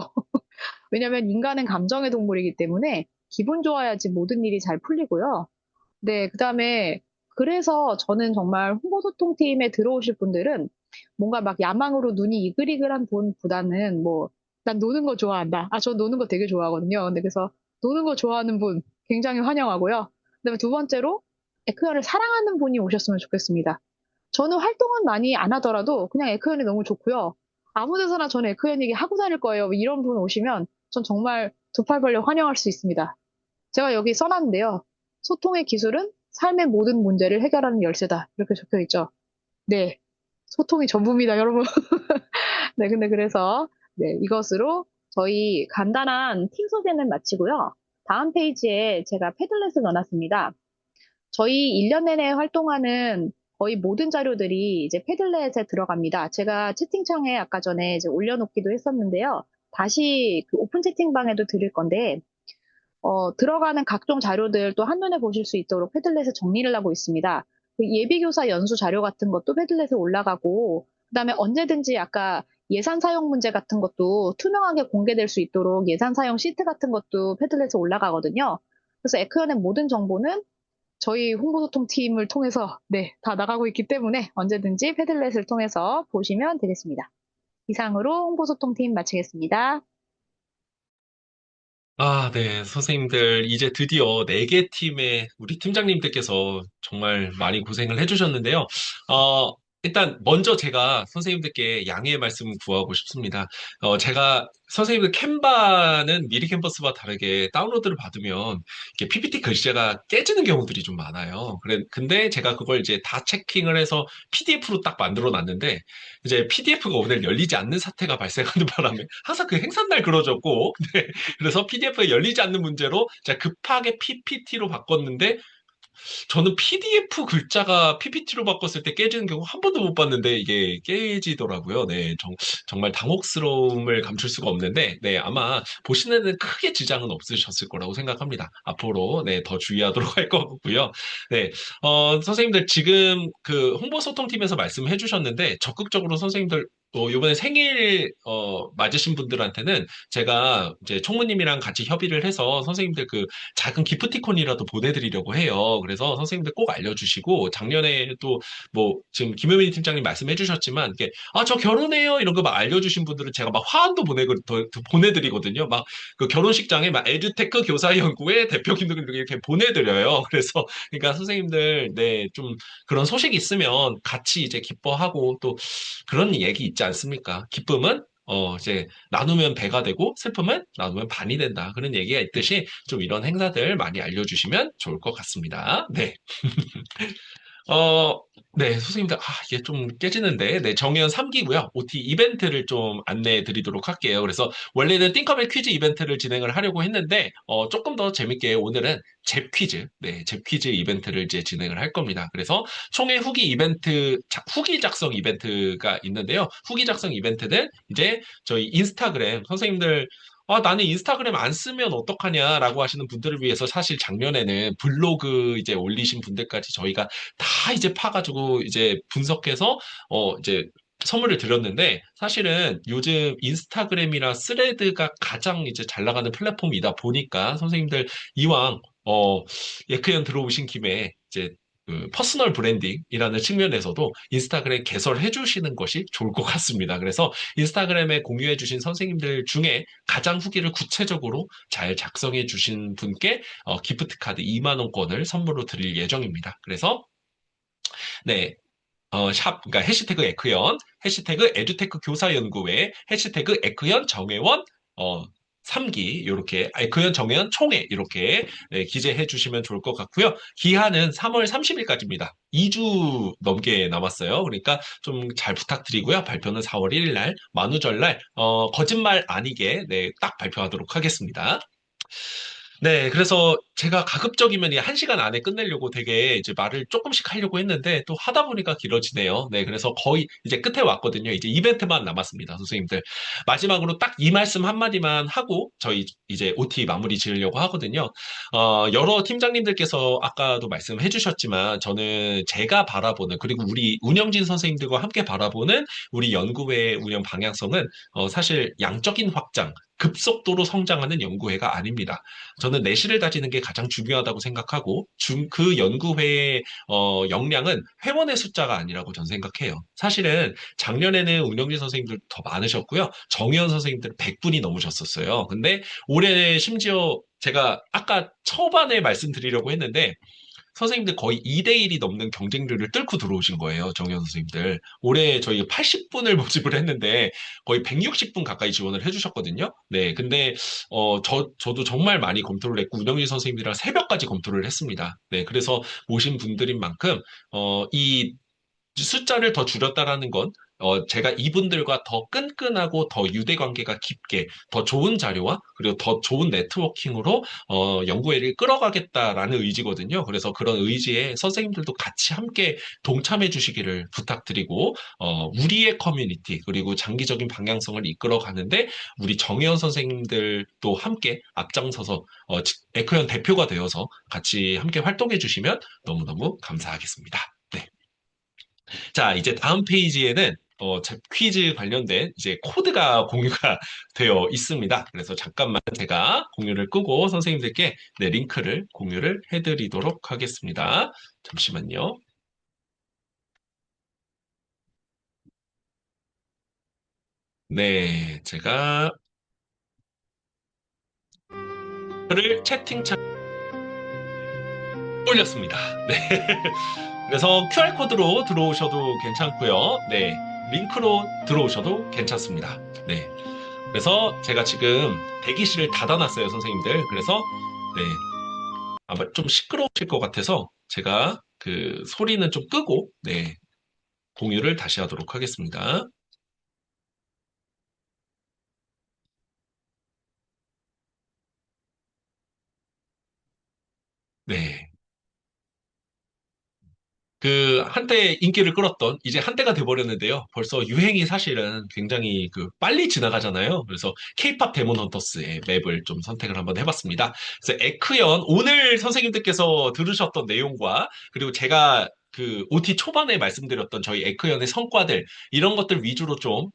왜냐면 인간은 감정의 동물이기 때문에 기분 좋아야지 모든 일이 잘 풀리고요. 네, 그다음에 그래서 저는 정말 홍보소통팀에 들어오실 분들은 뭔가 막 야망으로 눈이 이글이글한 분보다는 뭐, 난 노는 거 좋아한다. 아, 저 노는 거 되게 좋아하거든요. 근데 그래서 노는 거 좋아하는 분 굉장히 환영하고요. 그다음에 두 번째로 에크연을 사랑하는 분이 오셨으면 좋겠습니다. 저는 활동은 많이 안 하더라도 그냥 에크연이 너무 좋고요. 아무 데서나 저는 에크연 얘기 하고 다닐 거예요. 뭐 이런 분 오시면 전 정말 두 팔 벌려 환영할 수 있습니다. 제가 여기 써놨는데요. 소통의 기술은 삶의 모든 문제를 해결하는 열쇠다. 이렇게 적혀 있죠. 네. 소통이 전부입니다, 여러분. 네, 근데 그래서, 네, 이것으로 저희 간단한 팀 소개는 마치고요. 다음 페이지에 제가 패들렛을 넣어놨습니다. 저희 1년 내내 활동하는 거의 모든 자료들이 이제 패들렛에 들어갑니다. 제가 채팅창에 아까 전에 이제 올려놓기도 했었는데요. 다시 그 오픈 채팅방에도 드릴 건데, 들어가는 각종 자료들 또 한눈에 보실 수 있도록 패들렛에 정리를 하고 있습니다. 그 예비교사 연수 자료 같은 것도 패들렛에 올라가고, 그다음에 언제든지 아까 예산 사용 문제 같은 것도 투명하게 공개될 수 있도록 예산 사용 시트 같은 것도 패들렛에 올라가거든요. 그래서 에크연의 모든 정보는 저희 홍보소통팀을 통해서 네, 다 나가고 있기 때문에 언제든지 패들렛을 통해서 보시면 되겠습니다. 이상으로 홍보소통팀 마치겠습니다. 아, 네, 선생님들, 이제 드디어 4개 팀의 우리 팀장님들께서 정말 많이 고생을 해주셨는데요. 일단, 먼저 제가 선생님들께 양해의 말씀 구하고 싶습니다. 제가 선생님들 캔바는 미리 캔버스와 다르게 다운로드를 받으면 이게 PPT 글씨가 깨지는 경우들이 좀 많아요. 근데 제가 그걸 이제 다 체킹을 해서 PDF로 딱 만들어 놨는데, 이제 PDF가 오늘 열리지 않는 사태가 발생하는 바람에 항상 그 행사날 그러졌고, 그래서 PDF가 열리지 않는 문제로 제가 급하게 PPT로 바꿨는데 저는 PDF 글자가 PPT로 바꿨을 때 깨지는 경우 한 번도 못 봤는데 이게 깨지더라고요. 네, 정말 당혹스러움을 감출 수가 없는데 네, 아마 보시는 데는 크게 지장은 없으셨을 거라고 생각합니다. 앞으로 네, 더 주의하도록 할 거고요. 네, 선생님들 지금 그 홍보소통팀에서 말씀해 주셨는데 적극적으로 선생님들 이번에 생일 맞으신 분들한테는 제가 이제 총무님이랑 같이 협의를 해서 선생님들 그 작은 기프티콘이라도 보내드리려고 해요. 그래서 선생님들 꼭 알려주시고 작년에 또 뭐 지금 김효민 팀장님 말씀해 주셨지만 이게 저 결혼해요 이런 거 막 알려주신 분들은 제가 막 화환도 보내드리거든요. 막 그 결혼식장에 막 에듀테크 교사연구회 대표님들 이렇게 보내드려요. 그래서 그러니까 선생님들 네 좀 그런 소식 있으면 같이 이제 기뻐하고 또 그런 얘기 있지 않습니까? 기쁨은 이제 나누면 배가 되고 슬픔은 나누면 반이 된다. 그런 얘기가 있듯이 좀 이런 행사들 많이 알려주시면 좋을 것 같습니다. 네. 어, 네, 선생님들, 이게 좀 깨지는데, 네, 정연 3기고요. OT 이벤트를 좀 안내해 드리도록 할게요. 그래서 원래는 띵커벨 퀴즈 이벤트를 진행을 하려고 했는데, 조금 더 재밌게 오늘은 잽 퀴즈, 네, 잽 퀴즈 이벤트를 이제 진행을 할 겁니다. 그래서 총회 후기 이벤트, 후기 작성 이벤트가 있는데요. 후기 작성 이벤트는 이제 저희 인스타그램 선생님들 나는 인스타그램 안 쓰면 어떡하냐라고 하시는 분들을 위해서 사실 작년에는 블로그 이제 올리신 분들까지 저희가 다 이제 파가지고 이제 분석해서 이제 선물을 드렸는데 사실은 요즘 인스타그램이나 스레드가 가장 이제 잘 나가는 플랫폼이다 보니까 선생님들 이왕 예크연 들어오신 김에 이제 그 퍼스널 브랜딩이라는 측면에서도 인스타그램 개설해 주시는 것이 좋을 것 같습니다. 그래서 인스타그램에 공유해 주신 선생님들 중에 가장 후기를 구체적으로 잘 작성해 주신 분께 기프트 카드 2만 원권을 선물로 드릴 예정입니다. 그래서 네, 그러니까 해시태그 에크연, 해시태그 에듀테크 교사연구회, 해시태그 에크연 정회원, 3기, 요렇게, 에크연 정회원 총회, 이렇게, 네, 기재해 주시면 좋을 것 같고요. 기한은 3월 30일까지입니다. 2주 넘게 남았어요. 그러니까 좀 잘 부탁드리고요. 발표는 4월 1일 날, 만우절날, 거짓말 아니게, 네, 딱 발표하도록 하겠습니다. 네, 그래서 제가 가급적이면 이 1시간 안에 끝내려고 되게 이제 말을 조금씩 하려고 했는데 또 하다 보니까 길어지네요. 네, 그래서 거의 이제 끝에 왔거든요. 이제 이벤트만 남았습니다, 선생님들. 마지막으로 딱 이 말씀 한마디만 하고 저희 이제 OT 마무리 지으려고 하거든요. 여러 팀장님들께서 아까도 말씀해 주셨지만 저는 제가 바라보는 그리고 우리 운영진 선생님들과 함께 바라보는 우리 연구회의 운영 방향성은 사실 양적인 확장, 급속도로 성장하는 연구회가 아닙니다. 저는 내실을 다지는 게 가장 중요하다고 생각하고 그 연구회의 역량은 회원의 숫자가 아니라고 저는 생각해요. 사실은 작년에는 운영진 선생님들 더 많으셨고요. 정의원 선생님들 100분이 넘으셨었어요. 근데 올해 심지어 제가 아까 초반에 말씀드리려고 했는데 선생님들 거의 2대1이 넘는 경쟁률을 뚫고 들어오신 거예요, 정현 선생님들. 올해 저희 80분을 모집을 했는데 거의 160분 가까이 지원을 해주셨거든요. 네, 근데 저도 정말 많이 검토를 했고 운영진 선생님들이랑 새벽까지 검토를 했습니다. 네, 그래서 모신 분들인 만큼 이 숫자를 더 줄였다라는 건 제가 이분들과 더 끈끈하고 더 유대 관계가 깊게 더 좋은 자료와 그리고 더 좋은 네트워킹으로 연구회를 끌어가겠다라는 의지거든요. 그래서 그런 의지에 선생님들도 같이 함께 동참해 주시기를 부탁드리고 우리의 커뮤니티 그리고 장기적인 방향성을 이끌어가는데 우리 정혜원 선생님들도 함께 앞장서서 에크연 대표가 되어서 같이 함께 활동해 주시면 너무너무 감사하겠습니다. 자, 이제 다음 페이지에는 제 퀴즈 관련된 이제 코드가 공유가 되어 있습니다. 그래서 잠깐만 제가 공유를 끄고 선생님들께 네, 링크를 공유를 해드리도록 하겠습니다. 잠시만요. 네, 제가 글을 채팅창에 올렸습니다. 네. 그래서 QR코드로 들어오셔도 괜찮고요. 네. 링크로 들어오셔도 괜찮습니다. 네. 그래서 제가 지금 대기실을 닫아놨어요, 선생님들. 그래서, 네. 아마 좀 시끄러우실 것 같아서 제가 그 소리는 좀 끄고, 네. 공유를 다시 하도록 하겠습니다. 네. 그 한때 인기를 끌었던 이제 한때가 돼버렸는데요. 벌써 유행이 사실은 굉장히 그 빨리 지나가잖아요. 그래서 K-팝 데몬 헌터스의 맵을 좀 선택을 한번 해봤습니다. 그래서 에크연 오늘 선생님들께서 들으셨던 내용과 그리고 제가 그 OT 초반에 말씀드렸던 저희 에크연의 성과들 이런 것들 위주로 좀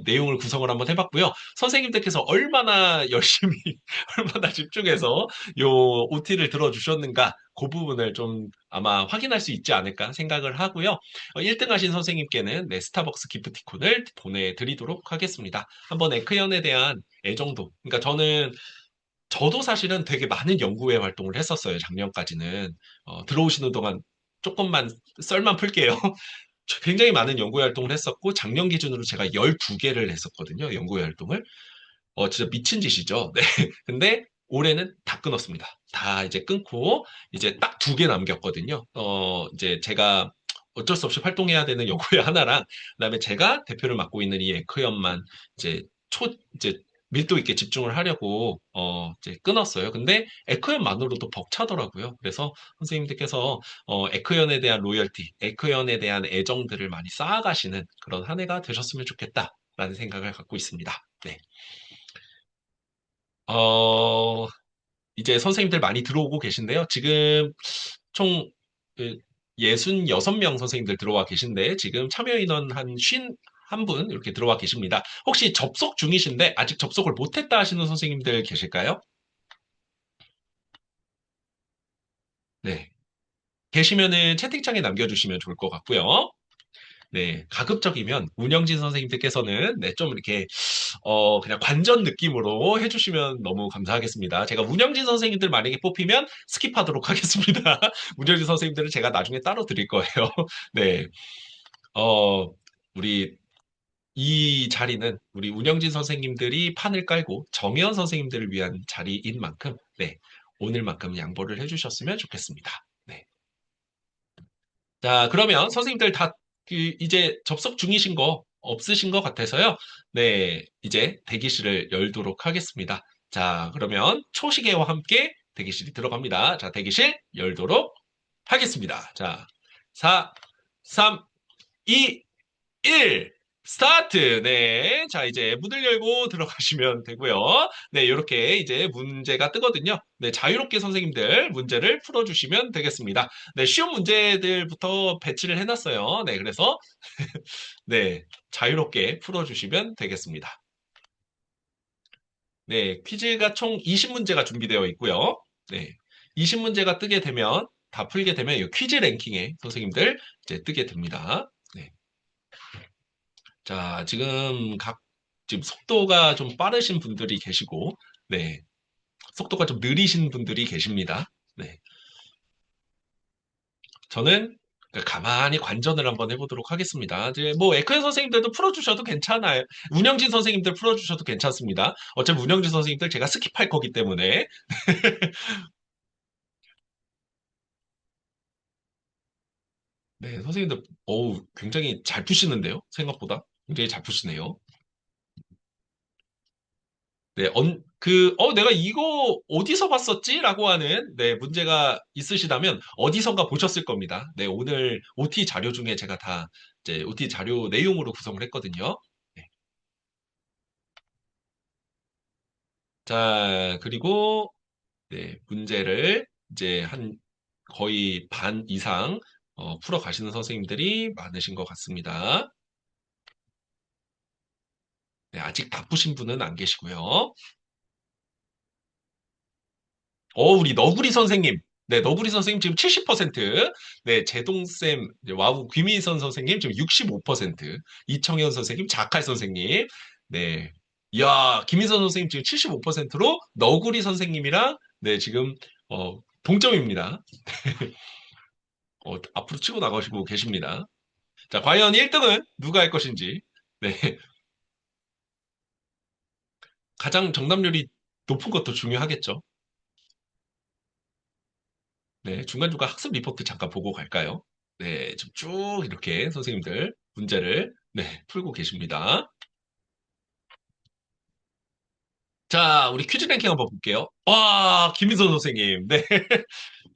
내용을 구성을 한번 해봤고요. 선생님들께서 얼마나 열심히 얼마나 집중해서 요 OT를 들어주셨는가 그 부분을 좀 아마 확인할 수 있지 않을까 생각을 하고요. 1등 하신 선생님께는 네, 스타벅스 기프티콘을 보내드리도록 하겠습니다. 한번 에크연에 대한 애정도. 그러니까 저도 사실은 되게 많은 연구회 활동을 했었어요. 작년까지는. 들어오시는 동안 조금만 썰만 풀게요. 굉장히 많은 연구회 활동을 했었고, 작년 기준으로 제가 12개를 했었거든요. 연구회 활동을. 진짜 미친 짓이죠. 네. 근데 올해는 다 끊었습니다. 다 이제 끊고, 이제 딱 2개 남겼거든요. 이제 제가 어쩔 수 없이 활동해야 되는 연구회 하나랑, 그다음에 제가 대표를 맡고 있는 이 에크연만 이제 이제 밀도 있게 집중을 하려고, 이제 끊었어요. 근데 에크연만으로도 벅차더라고요. 그래서 선생님들께서, 에크연에 대한 로열티, 에크연에 대한 애정들을 많이 쌓아가시는 그런 한 해가 되셨으면 좋겠다라는 생각을 갖고 있습니다. 네. 어, 이제 선생님들 많이 들어오고 계신데요. 지금 총 66명 선생님들 들어와 계신데, 지금 참여 인원 한 51분 이렇게 들어와 계십니다. 혹시 접속 중이신데, 아직 접속을 못했다 하시는 선생님들 계실까요? 네. 계시면은 채팅창에 남겨주시면 좋을 것 같고요. 네, 가급적이면 운영진 선생님들께서는 네, 좀 이렇게 그냥 관전 느낌으로 해주시면 너무 감사하겠습니다. 제가 운영진 선생님들 만약에 뽑히면 스킵하도록 하겠습니다. 운영진 선생님들은 제가 나중에 따로 드릴 거예요. 네, 어, 우리 이 자리는 우리 운영진 선생님들이 판을 깔고 정혜원 선생님들을 위한 자리인 만큼, 네, 오늘만큼 양보를 해주셨으면 좋겠습니다. 네. 자, 그러면 선생님들 다 이제 접속 중이신 거 없으신 것 같아서요. 네, 이제 대기실을 열도록 하겠습니다. 자, 그러면 초시계와 함께 대기실이 들어갑니다. 자, 대기실 열도록 하겠습니다. 자, 4, 3, 2, 1. 스타트! 네. 자, 이제 문을 열고 들어가시면 되고요. 네, 이렇게 이제 문제가 뜨거든요. 네, 자유롭게 선생님들 문제를 풀어주시면 되겠습니다. 네, 쉬운 문제들부터 배치를 해놨어요. 네, 그래서, 네, 자유롭게 풀어주시면 되겠습니다. 네, 퀴즈가 총 20문제가 준비되어 있고요. 네, 20문제가 뜨게 되면, 다 풀게 되면 이 퀴즈 랭킹에 선생님들 이제 뜨게 됩니다. 네. 자, 지금 속도가 좀 빠르신 분들이 계시고, 네. 속도가 좀 느리신 분들이 계십니다. 네. 저는 가만히 관전을 한번 해보도록 하겠습니다. 이제 뭐, 에크현 선생님들도 풀어주셔도 괜찮아요. 운영진 선생님들 풀어주셔도 괜찮습니다. 어차피 운영진 선생님들 제가 스킵할 거기 때문에. 네, 선생님들, 굉장히 잘 푸시는데요? 생각보다. 굉장히 잘 푸시네요. 네, 내가 이거 어디서 봤었지? 라고 하는, 네, 문제가 있으시다면 어디선가 보셨을 겁니다. 네, 오늘 OT 자료 중에 제가 다, 이제 OT 자료 내용으로 구성을 했거든요. 네. 자, 그리고, 네, 문제를 이제 거의 반 이상 풀어 가시는 선생님들이 많으신 것 같습니다. 네, 아직 바쁘신 분은 안 계시고요. 우리 너구리 선생님. 네, 너구리 선생님 지금 70%. 네, 제동쌤, 네, 와우, 귀미선 선생님 지금 65%. 이청현 선생님, 자칼 선생님. 네. 이야, 김희선 선생님 지금 75%로 너구리 선생님이랑, 네, 지금, 동점입니다. 앞으로 치고 나가시고 계십니다. 자, 과연 1등은 누가 할 것인지. 네. 가장 정답률이 높은 것도 중요하겠죠. 네, 중간중간 학습 리포트 잠깐 보고 갈까요? 네, 좀 쭉 이렇게 선생님들 문제를 네, 풀고 계십니다. 자, 우리 퀴즈 랭킹 한번 볼게요. 와, 김민선 선생님. 네.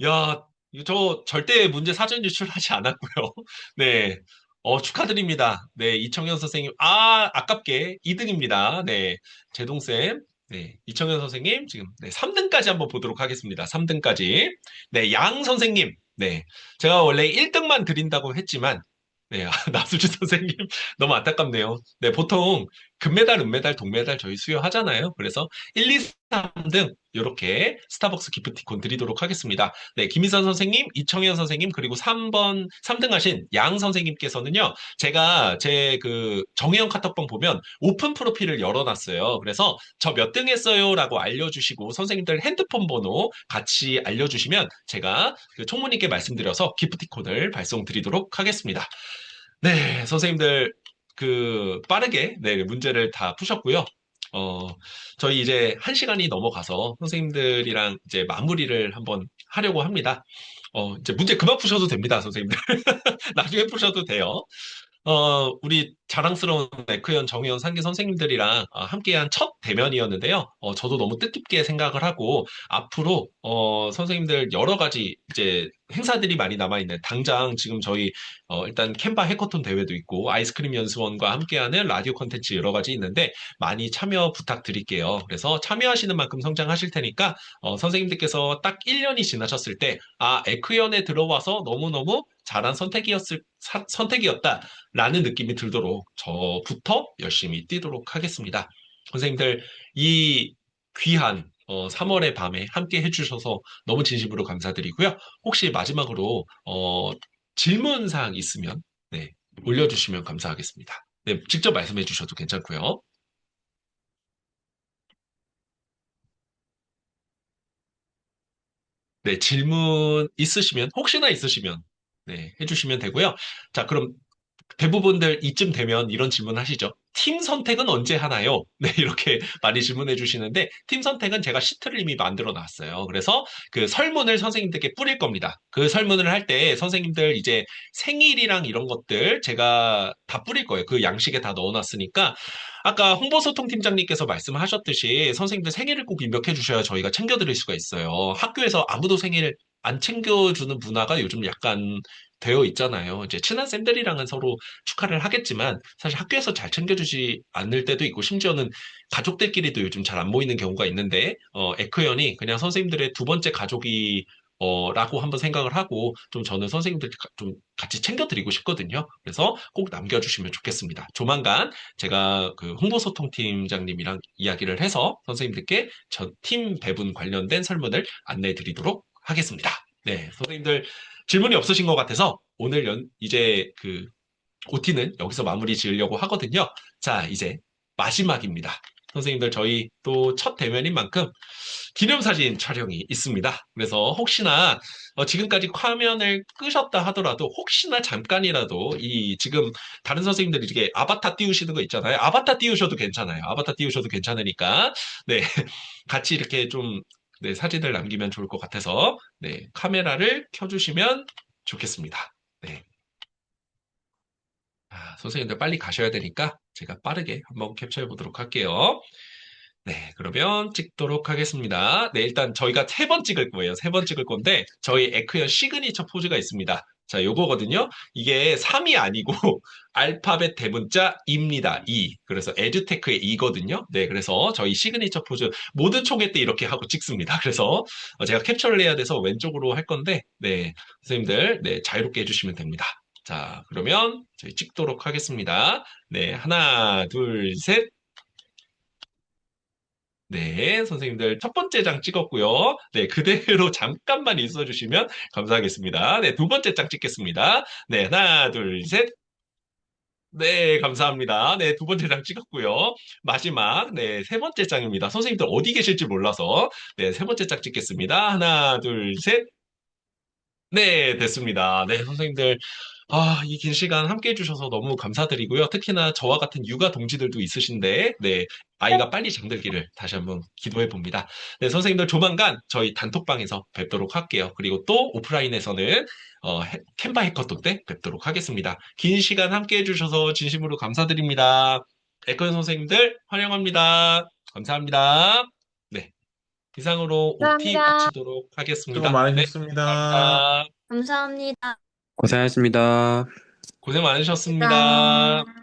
야, 이거 저 절대 문제 사전 유출하지 않았고요. 네. 축하드립니다. 네, 이청현 선생님. 아깝게 2등입니다. 네. 제동쌤. 네, 이청현 선생님. 지금, 네, 3등까지 한번 보도록 하겠습니다. 3등까지. 네, 양 선생님. 네. 제가 원래 1등만 드린다고 했지만, 네, 나수지 선생님. 너무 안타깝네요. 네, 보통 금메달, 은메달, 동메달 저희 수여하잖아요. 그래서 1, 2, 3등 이렇게 스타벅스 기프티콘 드리도록 하겠습니다. 네, 김희선 선생님, 이청현 선생님, 그리고 3등 하신 양 선생님께서는요, 제가 제 그 정혜영 카톡방 보면 오픈 프로필을 열어놨어요. 그래서 저 몇 등 했어요? 라고 알려주시고 선생님들 핸드폰 번호 같이 알려주시면 제가 그 총무님께 말씀드려서 기프티콘을 발송 드리도록 하겠습니다. 네, 선생님들 빠르게 네, 문제를 다 푸셨고요. 어, 저희 이제 1시간이 넘어가서 선생님들이랑 이제 마무리를 한번 하려고 합니다. 이제 문제 그만 푸셔도 됩니다, 선생님들. 나중에 푸셔도 돼요. 우리 자랑스러운 에크현, 정혜원, 상기 선생님들이랑 함께한 첫 대면이었는데요. 저도 너무 뜻깊게 생각을 하고, 앞으로, 선생님들 여러 가지 이제 행사들이 많이 남아있는, 당장 지금 저희, 일단 캔바 해커톤 대회도 있고, 아이스크림 연수원과 함께하는 라디오 콘텐츠 여러 가지 있는데, 많이 참여 부탁드릴게요. 그래서 참여하시는 만큼 성장하실 테니까, 선생님들께서 딱 1년이 지나셨을 때, 에크현에 들어와서 너무너무 잘한 선택이었다. 라는 느낌이 들도록 저부터 열심히 뛰도록 하겠습니다. 선생님들, 이 귀한 3월의 밤에 함께 해주셔서 너무 진심으로 감사드리고요. 혹시 마지막으로 질문사항 있으면 네, 올려주시면 감사하겠습니다. 네, 직접 말씀해 주셔도 괜찮고요. 네, 질문 있으시면, 혹시나 있으시면, 네, 해주시면 되고요. 자, 그럼 대부분들 이쯤 되면 이런 질문 하시죠. 팀 선택은 언제 하나요? 네, 이렇게 많이 질문해 주시는데, 팀 선택은 제가 시트를 이미 만들어 놨어요. 그래서 그 설문을 선생님들께 뿌릴 겁니다. 그 설문을 할 때 선생님들 이제 생일이랑 이런 것들 제가 다 뿌릴 거예요. 그 양식에 다 넣어 놨으니까, 아까 홍보소통팀장님께서 말씀하셨듯이 선생님들 생일을 꼭 입력해 주셔야 저희가 챙겨드릴 수가 있어요. 학교에서 아무도 생일 안 챙겨주는 문화가 요즘 약간 되어 있잖아요. 이제 친한 쌤들이랑은 서로 축하를 하겠지만 사실 학교에서 잘 챙겨주지 않을 때도 있고 심지어는 가족들끼리도 요즘 잘 안 모이는 경우가 있는데 에크연이 그냥 선생님들의 두 번째 가족이 라고 한번 생각을 하고 좀 저는 선생님들 좀 같이 챙겨드리고 싶거든요. 그래서 꼭 남겨주시면 좋겠습니다. 조만간 제가 그 홍보소통팀장님이랑 이야기를 해서 선생님들께 저 팀 배분 관련된 설문을 안내해 드리도록 하겠습니다. 네, 선생님들 질문이 없으신 것 같아서 오늘 이제 그 OT는 여기서 마무리 지으려고 하거든요. 자, 이제 마지막입니다. 선생님들 저희 또 첫 대면인 만큼 기념사진 촬영이 있습니다. 그래서 혹시나 지금까지 화면을 끄셨다 하더라도 혹시나 잠깐이라도 이 지금 다른 선생님들이 이렇게 아바타 띄우시는 거 있잖아요. 아바타 띄우셔도 괜찮아요. 아바타 띄우셔도 괜찮으니까 네 같이 이렇게 좀 네, 사진을 남기면 좋을 것 같아서 네 카메라를 켜주시면 좋겠습니다. 네. 선생님들 빨리 가셔야 되니까 제가 빠르게 한번 캡처해 보도록 할게요. 네, 그러면 찍도록 하겠습니다. 네, 일단 저희가 3번 찍을 거예요. 3번 찍을 건데 저희 에크현 시그니처 포즈가 있습니다. 자, 요거거든요. 이게 3이 아니고 알파벳 대문자 입니다. 이. 그래서 에듀테크의 이거든요. 네, 그래서 저희 시그니처 포즈 모든 총회 때 이렇게 하고 찍습니다. 그래서 제가 캡처를 해야 돼서 왼쪽으로 할 건데, 네, 선생님들, 네, 자유롭게 해주시면 됩니다. 자, 그러면 저희 찍도록 하겠습니다. 네, 하나, 둘, 셋. 네, 선생님들 첫 번째 장 찍었고요. 네, 그대로 잠깐만 있어주시면 감사하겠습니다. 네, 두 번째 장 찍겠습니다. 네, 하나, 둘, 셋. 네, 감사합니다. 네, 두 번째 장 찍었고요. 마지막, 네, 세 번째 장입니다. 선생님들 어디 계실지 몰라서, 네, 세 번째 장 찍겠습니다. 하나, 둘, 셋. 네, 됐습니다. 네, 선생님들, 이 긴 시간 함께 해주셔서 너무 감사드리고요. 특히나 저와 같은 육아 동지들도 있으신데, 네, 아이가 빨리 잠들기를 다시 한번 기도해 봅니다. 네, 선생님들 조만간 저희 단톡방에서 뵙도록 할게요. 그리고 또 오프라인에서는, 캔바 해커톤 때 뵙도록 하겠습니다. 긴 시간 함께 해주셔서 진심으로 감사드립니다. 에커 선생님들 환영합니다. 감사합니다. 네, 이상으로 OT 감사합니다. 마치도록 수고 하겠습니다. 네, 많으셨습니다. 감사합니다. 감사합니다. 고생하셨습니다. 고생 많으셨습니다. 감사합니다.